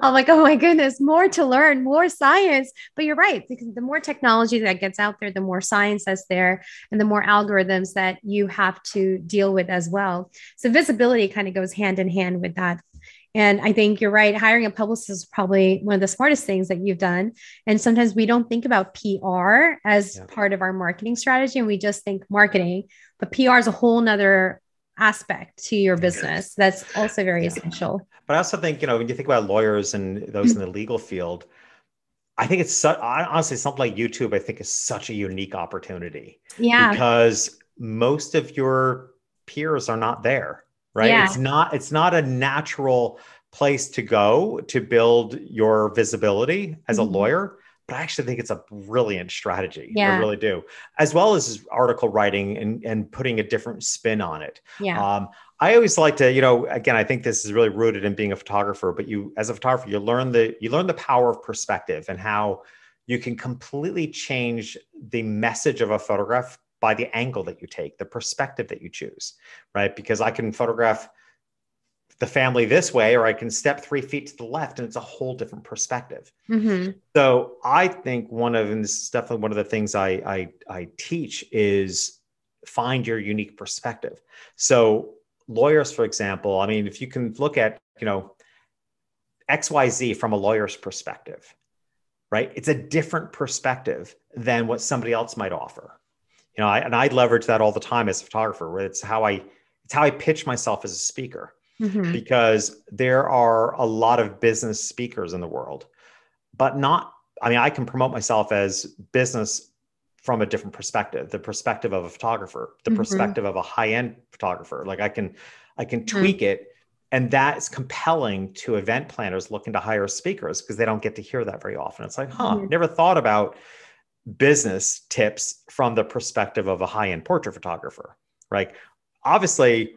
I'm like, oh my goodness, more to learn, more science. But you're right, because the more technology that gets out there, the more science that's there, and the more algorithms that you have to deal with as well. So visibility kind of goes hand in hand with that. And I think you're right. Hiring a publicist is probably one of the smartest things that you've done. And sometimes we don't think about PR as part of our marketing strategy, and we just think marketing, but PR is a whole nother aspect to your business. That's also very essential. But I also think, when you think about lawyers and those in the legal field, I think it's honestly something like YouTube, I think is such a unique opportunity. Yeah. Because most of your peers are not there. Right. Yeah. It's not a natural place to go to build your visibility as a lawyer, but I actually think it's a brilliant strategy. Yeah. I really do. As well as article writing and putting a different spin on it. Yeah. I always like to, again, I think this is really rooted in being a photographer, but as a photographer, you learn the power of perspective and how you can completely change the message of a photograph by the angle that you take, the perspective that you choose, right? Because I can photograph the family this way, or I can step 3 feet to the left, and it's a whole different perspective. So I think and this is definitely one of the things I teach, is find your unique perspective. So lawyers, for example, I mean, if you can look at, XYZ from a lawyer's perspective, right? It's a different perspective than what somebody else might offer. I leverage that all the time as a photographer. It's how I pitch myself as a speaker, because there are a lot of business speakers in the world, but I can promote myself as business from a different perspective, the perspective of a photographer, the perspective of a high-end photographer. Like I can tweak it And that's compelling to event planners looking to hire speakers because they don't get to hear that very often. It's like, never thought about business tips from the perspective of a high-end portrait photographer, right? Obviously,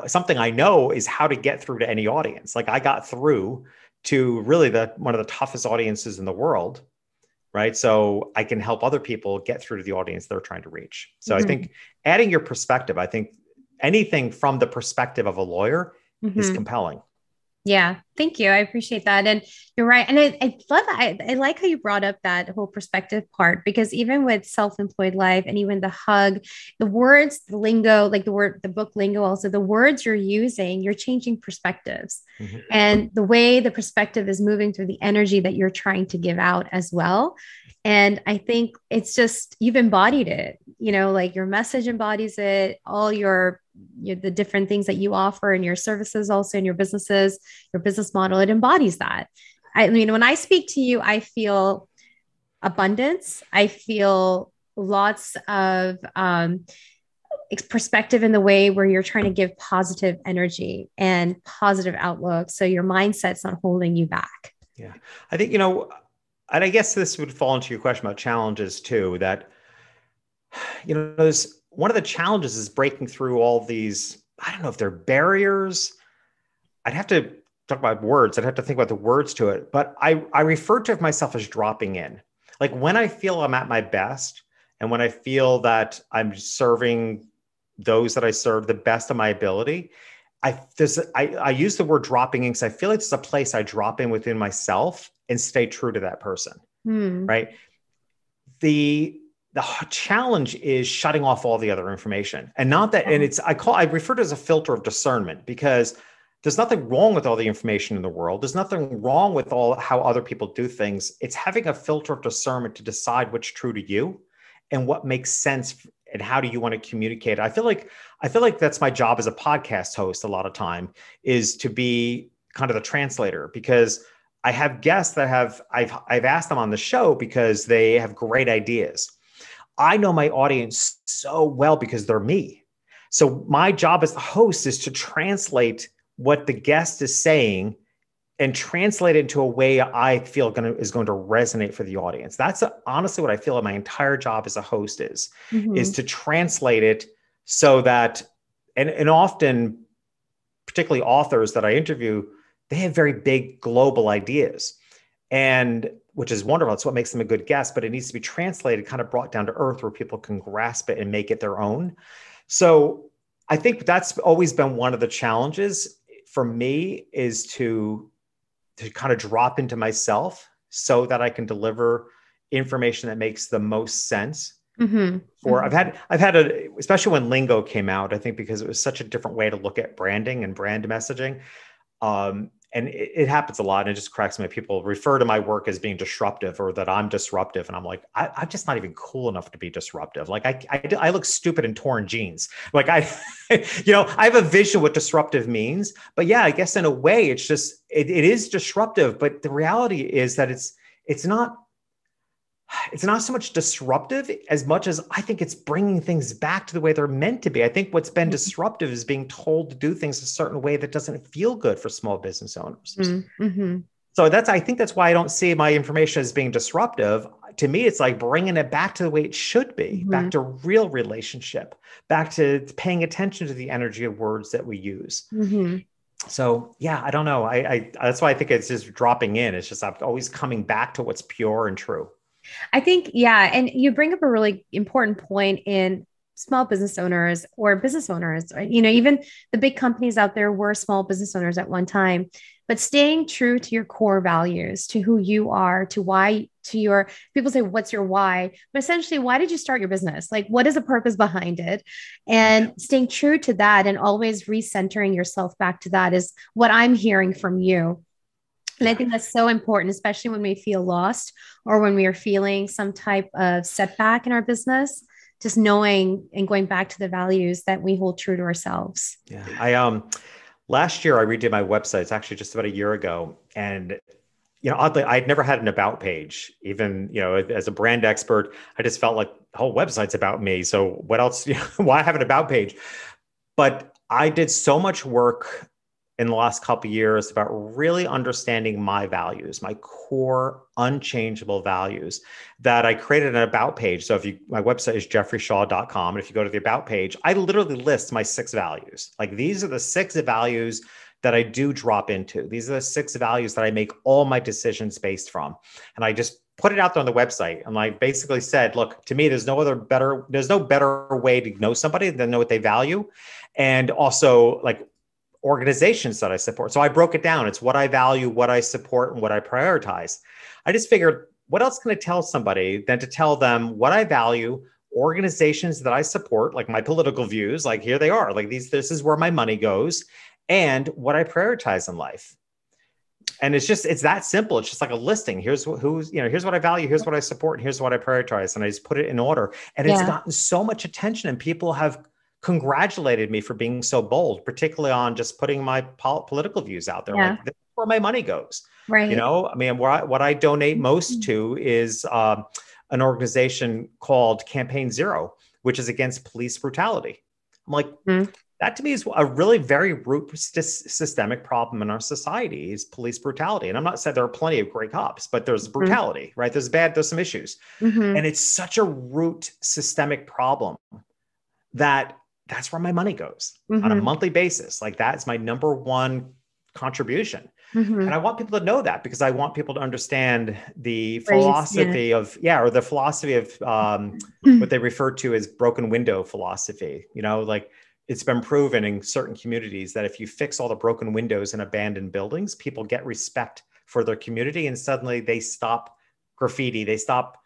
something I know is how to get through to any audience. Like I got through to really one of the toughest audiences in the world, right? So I can help other people get through to the audience they're trying to reach. So I think adding your perspective, I think anything from the perspective of a lawyer is compelling. Yeah. Thank you. I appreciate that. And you're right. And I love that. I like how you brought up that whole perspective part, because even with self-employed life and even the hug, the words, the lingo, like the book lingo, also the words you're using, you're changing perspectives and the way the perspective is moving through the energy that you're trying to give out as well. And I think it's just, you've embodied it, like your message embodies it, all the different things that you offer and your services also in your businesses, your business model, it embodies that. I mean, when I speak to you, I feel abundance. I feel lots of perspective in the way where you're trying to give positive energy and positive outlook. So your mindset's not holding you back. Yeah. I think, and I guess this would fall into your question about challenges too, that, there's one of the challenges is breaking through all these, I don't know if they're barriers. I'd have to talk about words. I'd have to think about the words to it, but I refer to myself as dropping in. Like when I feel I'm at my best and when I feel that I'm serving those that I serve the best of my ability, I use the word dropping in because I feel like it's a place I drop in within myself and stay true to that person, right? The challenge is shutting off all the other information, and not that, and I refer to it as a filter of discernment, because there's nothing wrong with all the information in the world. There's nothing wrong with how other people do things. It's having a filter of discernment to decide what's true to you and what makes sense and how do you want to communicate. I feel like that's my job as a podcast host a lot of time, is to be kind of the translator, because I have guests that I've asked them on the show because they have great ideas. I know my audience so well because they're me. So my job as the host is to translate what the guest is saying and translate it into a way I feel is going to resonate for the audience. That's honestly what I feel like my entire job as a host is to translate it so that, and often, particularly authors that I interview, they have very big global ideas, and which is wonderful. It's what makes them a good guest, but it needs to be translated, kind of brought down to earth where people can grasp it and make it their own. So I think that's always been one of the challenges for me, is to kind of drop into myself so that I can deliver information that makes the most sense. I've had especially when lingo came out, I think because it was such a different way to look at branding and brand messaging. And it happens a lot, and it just cracks me. People refer to my work as being disruptive, or that I'm disruptive. And I'm like, I'm just not even cool enough to be disruptive. Like I look stupid in torn jeans. Like I have a vision what disruptive means, but yeah, I guess in a way it's just, it is disruptive, but the reality is that it's not so much disruptive as much as I think it's bringing things back to the way they're meant to be. I think what's been disruptive is being told to do things a certain way that doesn't feel good for small business owners. So I think that's why I don't see my information as being disruptive. To me, it's like bringing it back to the way it should be, back to real relationship, back to paying attention to the energy of words that we use. So yeah, I don't know. I that's why I think it's just dropping in. It's just, I'm always coming back to what's pure and true. I think, yeah. And you bring up a really important point in small business owners or business owners, right? Even the big companies out there were small business owners at one time, but staying true to your core values, to who you are, people say, what's your why? But essentially, why did you start your business? Like, what is the purpose behind it? And staying true to that and always recentering yourself back to that is what I'm hearing from you. And I think that's so important, especially when we feel lost or when we are feeling some type of setback in our business, just knowing and going back to the values that we hold true to ourselves. Yeah. Last year I redid my website. It's actually just about a year ago. And, oddly, I'd never had an about page. Even, as a brand expert, I just felt like the whole website's about me. So what else, why have an about page? But I did so much work in the last couple of years about really understanding my values, my core unchangeable values, that I created an about page. So my website is jeffreyshaw.com. And if you go to the about page, I literally list my 6 values. Like, these are the 6 values that I do drop into. These are the 6 values that I make all my decisions based from. And I just put it out there on the website. And I basically said, look, to me, there's no better way to know somebody than know what they value. And also, like, organizations that I support. So I broke it down. It's what I value, what I support, and what I prioritize. I just figured, what else can I tell somebody than to tell them what I value, organizations that I support, like my political views, like here they are, like this is where my money goes, and what I prioritize in life. And it's that simple. It's just like a listing. Here's here's what I value, here's what I support, and here's what I prioritize. And I just put it in order. And it's gotten so much attention, and people have congratulated me for being so bold, particularly on just putting my political views out there. Like, this is where my money goes. Right. I mean, what I donate most to is an organization called Campaign Zero, which is against police brutality. I'm like, that to me is a really very root systemic problem in our society, is police brutality. And I'm not saying there are plenty of great cops, but there's brutality, right? There's some issues. And it's such a root systemic problem that's where my money goes on a monthly basis. Like, that's my number one contribution. And I want people to know that, because I want people to understand the philosophy of what they refer to as broken window philosophy. Like, it's been proven in certain communities that if you fix all the broken windows in abandoned buildings, people get respect for their community, and suddenly they stop graffiti, they stop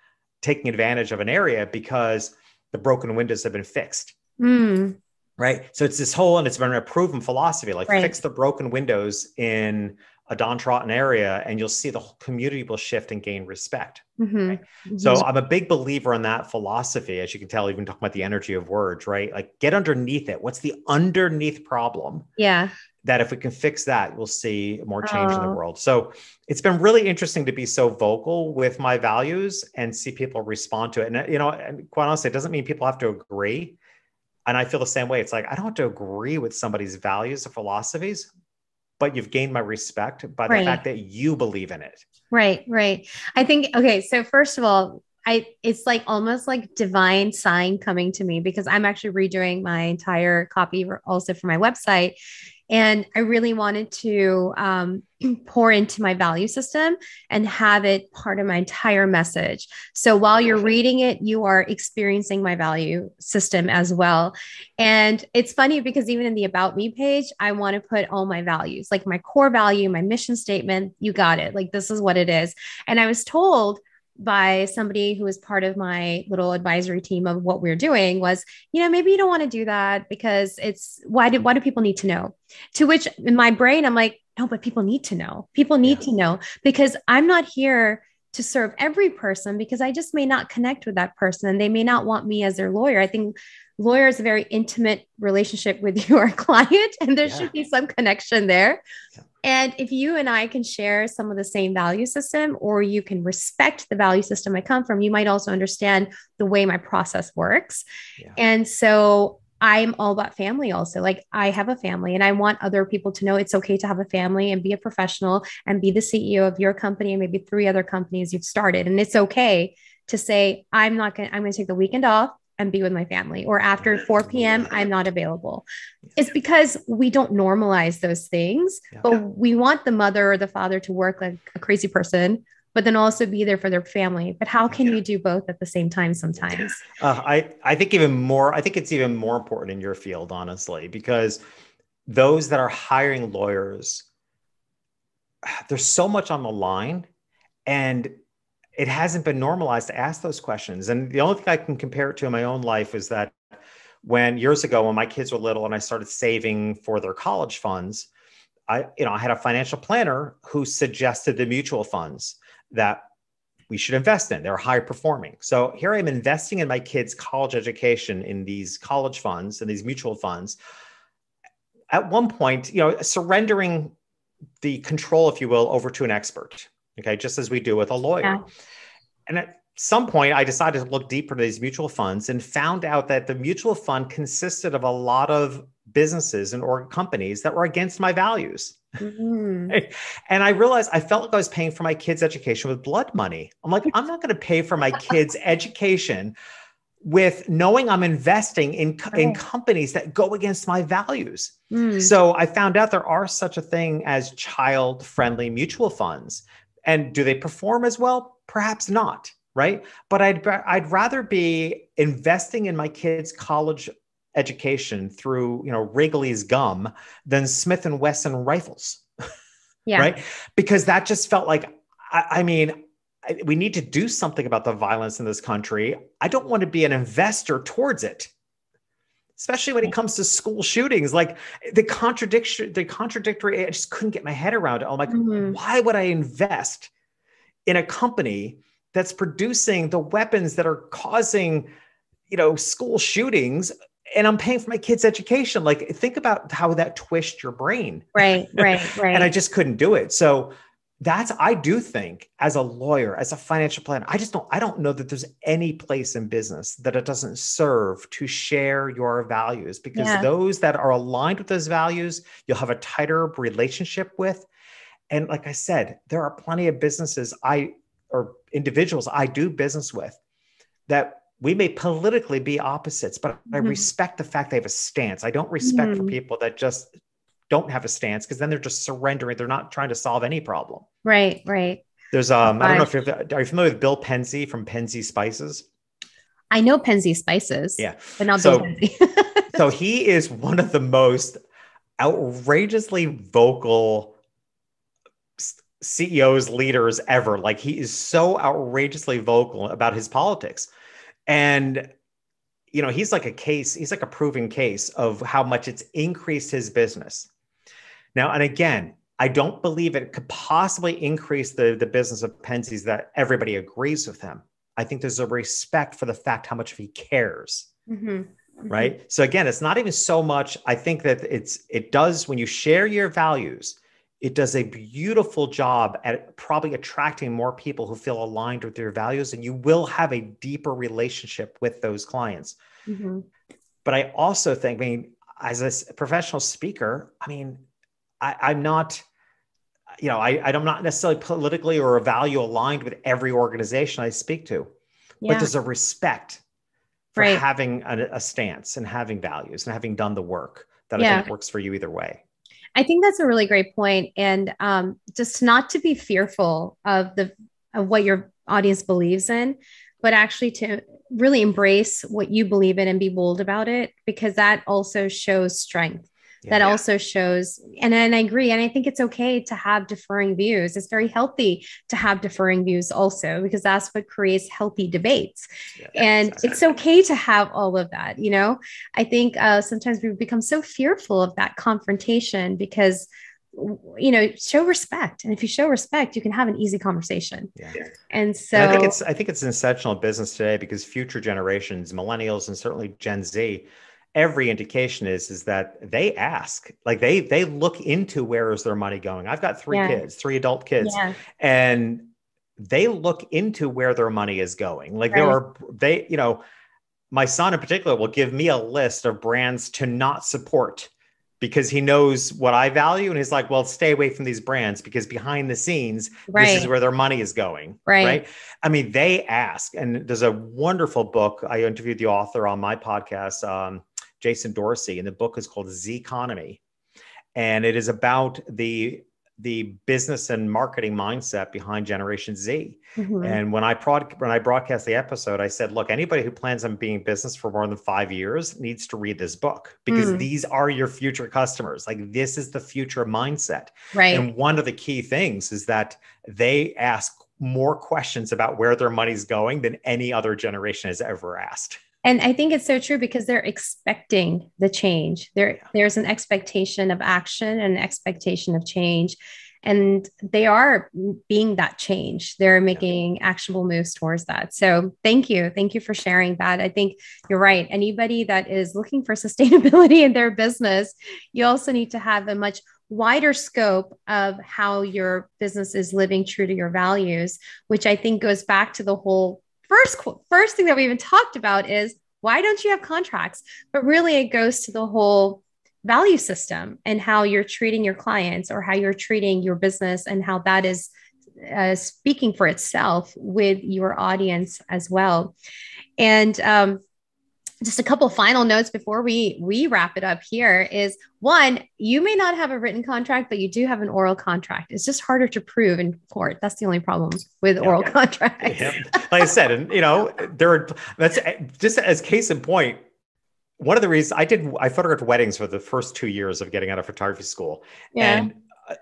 taking advantage of an area because the broken windows have been fixed. Right. So it's and it's been a proven philosophy, like, fix the broken windows in a downtrodden area, and you'll see the whole community will shift and gain respect. Right? So I'm a big believer in that philosophy, as you can tell, even talking about the energy of words, right? Like, get underneath it. What's the underneath problem? Yeah. That if we can fix that, we'll see more change in the world. So it's been really interesting to be so vocal with my values and see people respond to it. And, and quite honestly, it doesn't mean people have to agree. And I feel the same way. It's like, I don't have to agree with somebody's values or philosophies, but you've gained my respect by the fact that you believe in it. Right. I think, okay. So first of all, it's like almost like divine sign coming to me, because I'm actually redoing my entire copy also for my website. And I really wanted to pour into my value system and have it part of my entire message. So while you're reading it, you are experiencing my value system as well. And it's funny because even in the About Me page, I want to put all my values, like my core value, my mission statement. You got it. Like, this is what it is. And I was told by somebody who was part of my little advisory team of what we're doing was, maybe you don't want to do that, because why do people need to know? To which in my brain, I'm like, no, but people need to know. People need to know, because I'm not here to serve every person, because I just may not connect with that person, and they may not want me as their lawyer. I think lawyer is a very intimate relationship with your client, and there should be some connection there. Yeah. And if you and I can share some of the same value system, or you can respect the value system I come from, you might also understand the way my process works. Yeah. And so I'm all about family also. Like, I have a family, and I want other people to know it's okay to have a family and be a professional and be the CEO of your company and maybe 3 other companies you've started. And it's okay to say, I'm going to take the weekend off and be with my family, or after 4 p.m., I'm not available. It's because we don't normalize those things, but we want the mother or the father to work like a crazy person, but then also be there for their family. But how can you do both at the same time sometimes? I think it's even more important in your field, honestly, because those that are hiring lawyers, there's so much on the line, and it hasn't been normalized to ask those questions. And the only thing I can compare it to in my own life is that years ago, when my kids were little and I started saving for their college funds, I had a financial planner who suggested the mutual funds that we should invest in. They're high performing. So here I am investing in my kids' college education in these college funds and these mutual funds. At one point, surrendering the control, if you will, over to an expert. Okay, just as we do with a lawyer. Yeah. And at some point, I decided to look deeper into these mutual funds and found out that the mutual fund consisted of a lot of businesses or companies that were against my values. Mm-hmm. And I realized I felt like I was paying for my kids' education with blood money. I'm like, I'm not going to pay for my kids' education with knowing I'm investing in companies that go against my values. So I found out there are such a thing as child-friendly mutual funds. And do they perform as well? Perhaps not, right? But I'd rather be investing in my kids' college education through, Wrigley's gum than Smith and Wesson rifles, right? Because that just felt like, we need to do something about the violence in this country. I don't want to be an investor towards it, especially when it comes to school shootings. Like the contradictory, I just couldn't get my head around it. I'm like, why would I invest in a company that's producing the weapons that are causing, school shootings, and I'm paying for my kids' education? Like, think about how that twists your brain. Right. And I just couldn't do it. So I do think, as a lawyer, as a financial planner, I don't know that there's any place in business that it doesn't serve to share your values, because those that are aligned with those values, you'll have a tighter relationship with. And like I said, there are plenty of businesses or individuals I do business with that we may politically be opposites, but I respect the fact they have a stance. I don't respect for people that just don't have a stance, because then they're just surrendering. They're not trying to solve any problem. Right. There's, I don't know if are you familiar with Bill Penzie from Penzie Spices? I know Penzie Spices, but not Bill Penzie. So he is one of the most outrageously vocal CEOs, leaders ever. Like, he is so outrageously vocal about his politics. And, he's like a proven case of how much it's increased his business. Now, and again, I don't believe it could possibly increase the business of Penzie's that everybody agrees with him. I think there's a respect for the fact how much he cares. Right. So again, it's not even so much. I think that it does, when you share your values, it does a beautiful job at probably attracting more people who feel aligned with your values, and you will have a deeper relationship with those clients. But I also think, as a professional speaker, I'm not, I'm not necessarily politically or a value aligned with every organization I speak to, but there's a respect for having a stance and having values and having done the work that I think works for you either way. I think that's a really great point. And just not to be fearful of what your audience believes in, but actually to really embrace what you believe in and be bold about it, because that also shows strength. That also shows, and I agree. And I think it's okay to have differing views. It's very healthy to have differing views also, because that's what creates healthy debates. It's okay to have all of that. I think sometimes we become so fearful of that confrontation because, show respect. And if you show respect, you can have an easy conversation. And so I think it's an essential business today, because future generations, millennials, and certainly Gen Z, every indication is that they ask, like they look into where is their money going. I've got three adult kids, and they look into where their money is going. Like my son in particular will give me a list of brands to not support, because he knows what I value. And he's like, well, stay away from these brands, because behind the scenes, this is where their money is going. Right. They ask. And there's a wonderful book. I interviewed the author on my podcast, Jason Dorsey, and the book is called Z Economy. And it is about the business and marketing mindset behind Generation Z. And when I broadcast the episode, I said, look, anybody who plans on being in business for more than 5 years needs to read this book, because these are your future customers. Like, this is the future mindset. And one of the key things is that they ask more questions about where their money's going than any other generation has ever asked. And I think it's so true, because they're expecting the change. There's an expectation of action and an expectation of change. And they are being that change. They're making actionable moves towards that. So thank you. Thank you for sharing that. I think you're right. Anybody that is looking for sustainability in their business, you also need to have a much wider scope of how your business is living true to your values, which I think goes back to the whole first thing that we even talked about is, why don't you have contracts? But really it goes to the whole, value system and how you're treating your clients or how you're treating your business and how that is speaking for itself with your audience as well. And just a couple final notes before we wrap it up here is one, you may not have a written contract, but you do have an oral contract. It's just harder to prove in court. That's the only problem with oral contracts. Yeah. Like I said, and that's just as case in point. One of the reasons I photographed weddings for the first 2 years of getting out of photography school. Yeah. And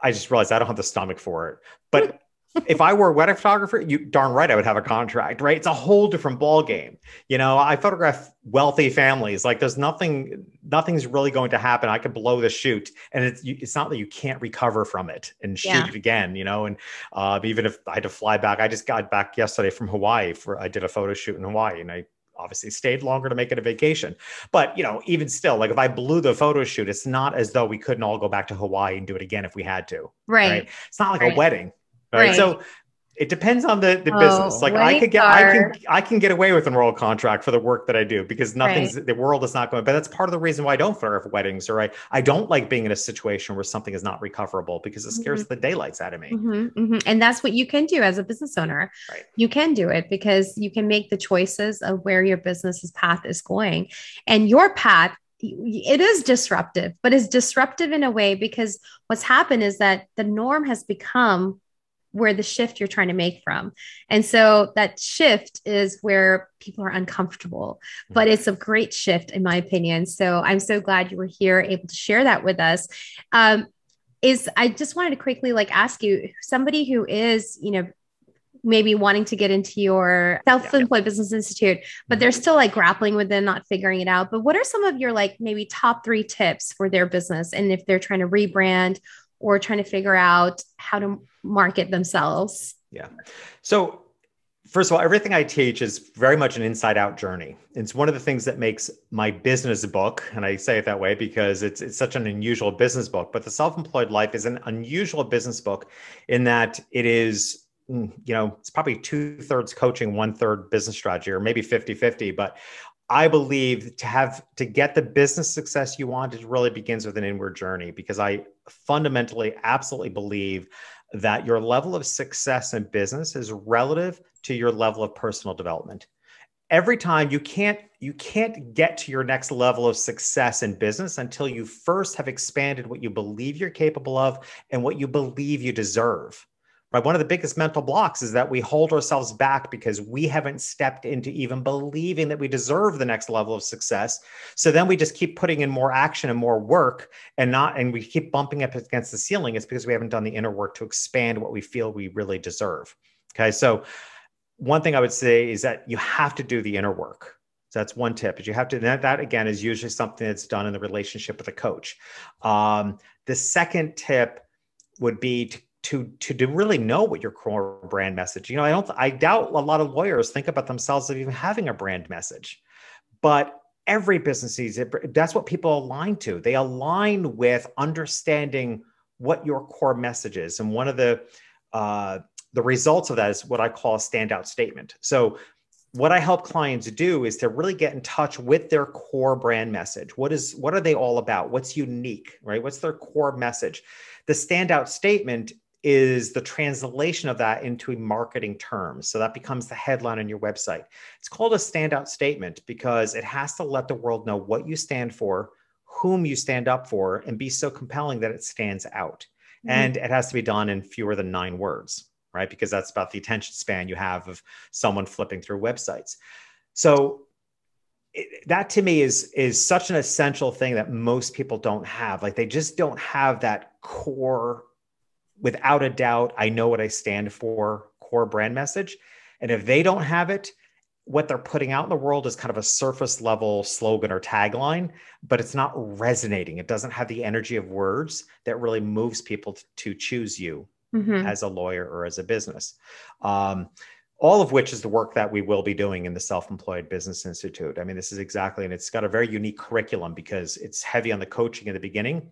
I just realized I don't have the stomach for it. But if I were a wedding photographer, you darn right I would have a contract, right? It's a whole different ball game. I photograph wealthy families. Like there's nothing's really going to happen. I could blow the shoot, and it's not that you can't recover from it and shoot it again. And even if I had to fly back, I just got back yesterday from Hawaii I did a photo shoot in Hawaii, and I obviously stayed longer to make it a vacation. But, even still, like if I blew the photo shoot, it's not as though we couldn't all go back to Hawaii and do it again if we had to. Right. It's not like a wedding. Right. So it depends on the business. Like I can get away with an oral contract for the work that I do because the world is not going, but that's part of the reason why I don't photograph weddings, or I don't like being in a situation where something is not recoverable because it scares the daylights out of me. And that's what you can do as a business owner. Right. You can do it because you can make the choices of where your business's path is going, and your path, it is disruptive, but it's disruptive in a way because what's happened is that the norm has become where the shift you're trying to make from. And so that shift is where people are uncomfortable, but it's a great shift in my opinion. So I'm so glad you were here able to share that with us. I just wanted to quickly ask you, somebody who is, maybe wanting to get into your self-employed business institute, but they're still grappling with it, not figuring it out. But what are some of your maybe top 3 tips for their business? And if they're trying to rebrand or trying to figure out how to market themselves? Yeah. So first of all, everything I teach is very much an inside out journey. It's one of the things that makes my business book, and I say it that way because it's such an unusual business book, but the Self-Employed Life is an unusual business book in that it is, it's probably 2/3 coaching, 1/3 business strategy, or maybe 50-50, but I believe to get the business success you want, it really begins with an inward journey, because I fundamentally absolutely believe that your level of success in business is relative to your level of personal development. Every time you can't get to your next level of success in business until you first have expanded what you believe you're capable of and what you believe you deserve. Right? One of the biggest mental blocks is that we hold ourselves back because we haven't stepped into even believing that we deserve the next level of success. So then we just keep putting in more action and more work and we keep bumping up against the ceiling. It's because we haven't done the inner work to expand what we feel we really deserve. Okay. So one thing I would say is that you have to do the inner work. So that's one tip, is you have to, that again is usually something that's done in the relationship with a coach. The second tip would be to really know what your core brand message. I doubt a lot of lawyers think about themselves as even having a brand message, but every business sees it. That's what people align to. They align with understanding what your core message is. And one of the results of that is what I call a standout statement. So what I help clients do is to really get in touch with their core brand message. What are they all about? What's unique, right? What's their core message? The standout statement is the translation of that into marketing terms. So that becomes the headline on your website. It's called a standout statement because it has to let the world know what you stand for, whom you stand up for, and be so compelling that it stands out. Mm-hmm. And it has to be done in fewer than 9 words, right? Because that's about the attention span you have of someone flipping through websites. So that to me is such an essential thing that most people don't have. They just don't have that core, without a doubt, I know what I stand for, core brand message. And if they don't have it, what they're putting out in the world is kind of a surface level slogan or tagline, but it's not resonating. It doesn't have the energy of words that really moves people to choose you as a lawyer or as a business. All of which is the work that we will be doing in the Self-Employed Business Institute. I mean, this is exactly, and it's got a very unique curriculum because it's heavy on the coaching in the beginning.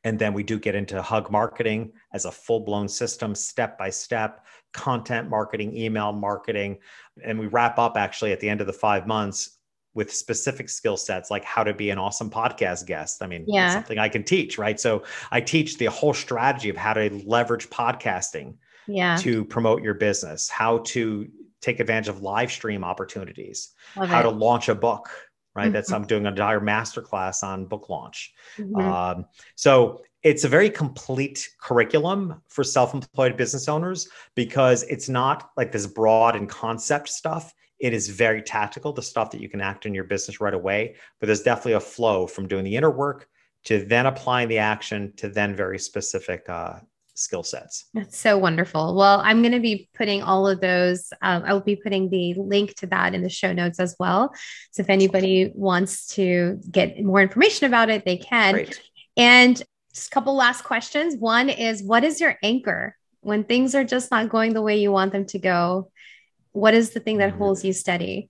And then we do get into hug marketing as a full-blown system, step-by-step, content marketing, email marketing. And we wrap up actually at the end of the 5 months with specific skill sets, like how to be an awesome podcast guest. I mean, Yeah. it's something I can teach, right? So I teach the whole strategy of how to leverage podcasting Yeah. to promote your business, how to take advantage of live stream opportunities, Love how it. to launch a book, right? Mhm. I'm doing an entire masterclass on book launch. Mhm. So it's a very complete curriculum for self-employed business owners because it's not like this broad and concept stuff. It is very tactical, the stuff that you can act in your business right away. But there's definitely a flow from doing the inner work to then applying the action to then very specific skill sets. That's so wonderful. Well, I'm going to be putting all of those. I will be putting the link to that in the show notes as well. So if anybody wants to get more information about it, they can. Great. And just a couple last questions. One is, what is your anchor when things are just not going the way you want them to go? What is the thing that holds you steady?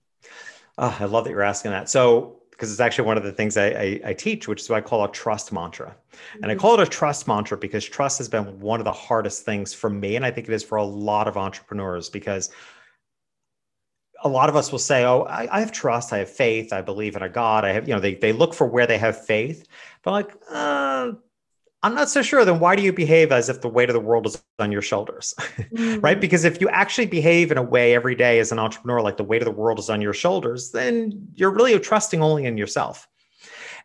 Oh, I love that you're asking that. So, because it's actually one of the things I teach, which is what I call a trust mantra. And I call it a trust mantra because trust has been one of the hardest things for me. And I think it is for a lot of entrepreneurs, because a lot of us will say, oh, I have trust, I have faith, I believe in a God. I have, they look for where they have faith, but like, I'm not so sure. Then why do you behave as if the weight of the world is on your shoulders, right? Because if you actually behave in a way every day as an entrepreneur, like the weight of the world is on your shoulders, then you're really trusting only in yourself.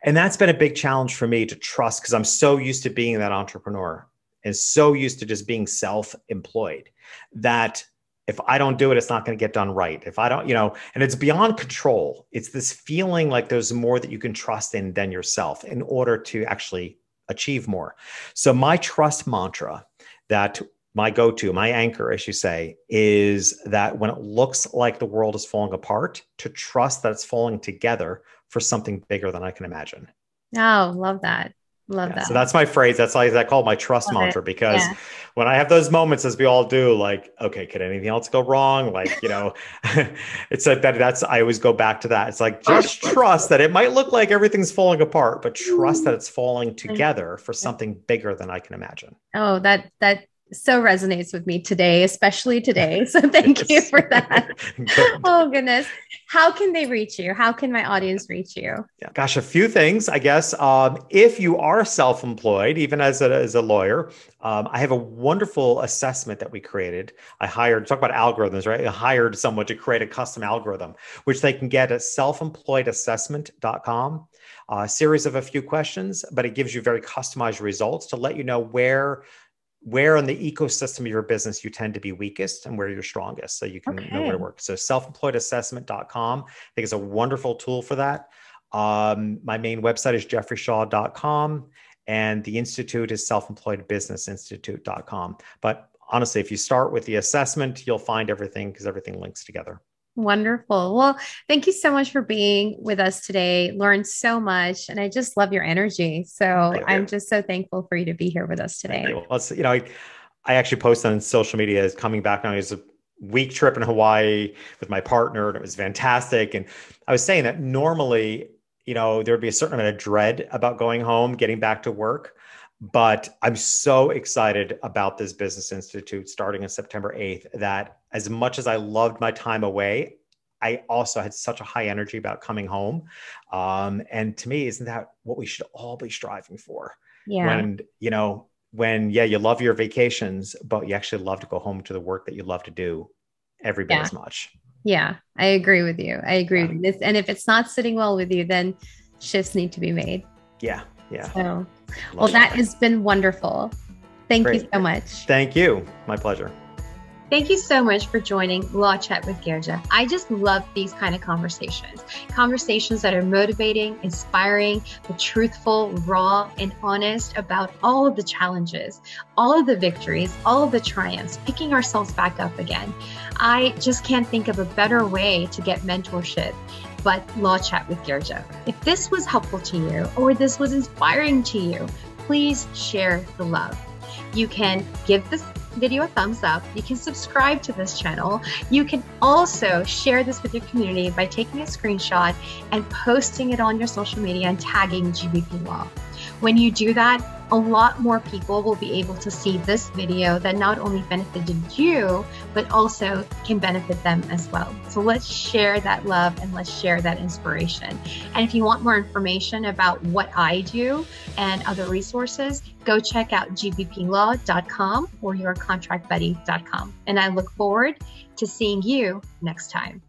And that's been a big challenge for me to trust, because I'm so used to being that entrepreneur and so used to just being self-employed that if I don't do it, it's not going to get done right. If I don't, and it's beyond control. It's this feeling like there's more that you can trust in than yourself in order to actually achieve more. So my trust mantra, that my go-to, my anchor, as you say, is that when it looks like the world is falling apart, to trust that it's falling together for something bigger than I can imagine. Oh, love that. Love that. So that's my phrase. That's like I call my trust mantra, because when I have those moments, as we all do, like, okay, could anything else go wrong? Like, it's like that's, I always go back to that. It's like, just trust that it might look like everything's falling apart, but trust that it's falling together for something bigger than I can imagine. Oh, that so resonates with me today, especially today. So thank you for that. Oh, goodness. How can they reach you? How can my audience reach you? Yeah, gosh, a few things, I guess. If you are self-employed, even as a lawyer, I have a wonderful assessment that we created. Talk about algorithms, right? I hired someone to create a custom algorithm, which they can get at selfemployedassessment.com. A series of a few questions, but it gives you very customized results to let you know where in the ecosystem of your business you tend to be weakest and where you're strongest, so you can know where to work. So selfemployedassessment.com, I think is a wonderful tool for that. My main website is jeffreyshaw.com, and the institute is selfemployedbusinessinstitute.com. But honestly, if you start with the assessment, you'll find everything, because everything links together. Wonderful. Well, thank you so much for being with us today. Learned so much, and I just love your energy. So I'm just so thankful for you to be here with us today. Well, I actually posted on social media as coming back now. It was a week trip in Hawaii with my partner, and it was fantastic. And I was saying that normally, there'd be a certain amount of dread about going home, getting back to work. But I'm so excited about this Business Institute starting on September 8th, that as much as I loved my time away, I also had such a high energy about coming home. And to me, isn't that what we should all be striving for? Yeah. When you love your vacations, but you actually love to go home to the work that you love to do every bit as much. Yeah, I agree with you. With you. And if it's not sitting well with you, then shifts need to be made. Yeah. So, well, that has been wonderful. Thank you so much. Thank you. My pleasure. Thank you so much for joining Law Chat with Girija. I just love these kind of conversations that are motivating, inspiring, but truthful, raw, and honest about all of the challenges, all of the victories, all of the triumphs, picking ourselves back up again. I just can't think of a better way to get mentorship but Law Chat with Girija. If this was helpful to you or this was inspiring to you, please share the love. You can give this video a thumbs up. You can subscribe to this channel. You can also share this with your community by taking a screenshot and posting it on your social media and tagging GBP Law. When you do that, a lot more people will be able to see this video that not only benefited you, but also can benefit them as well. So let's share that love and let's share that inspiration. And if you want more information about what I do and other resources, go check out gbplaw.com or yourcontractbuddy.com. And I look forward to seeing you next time.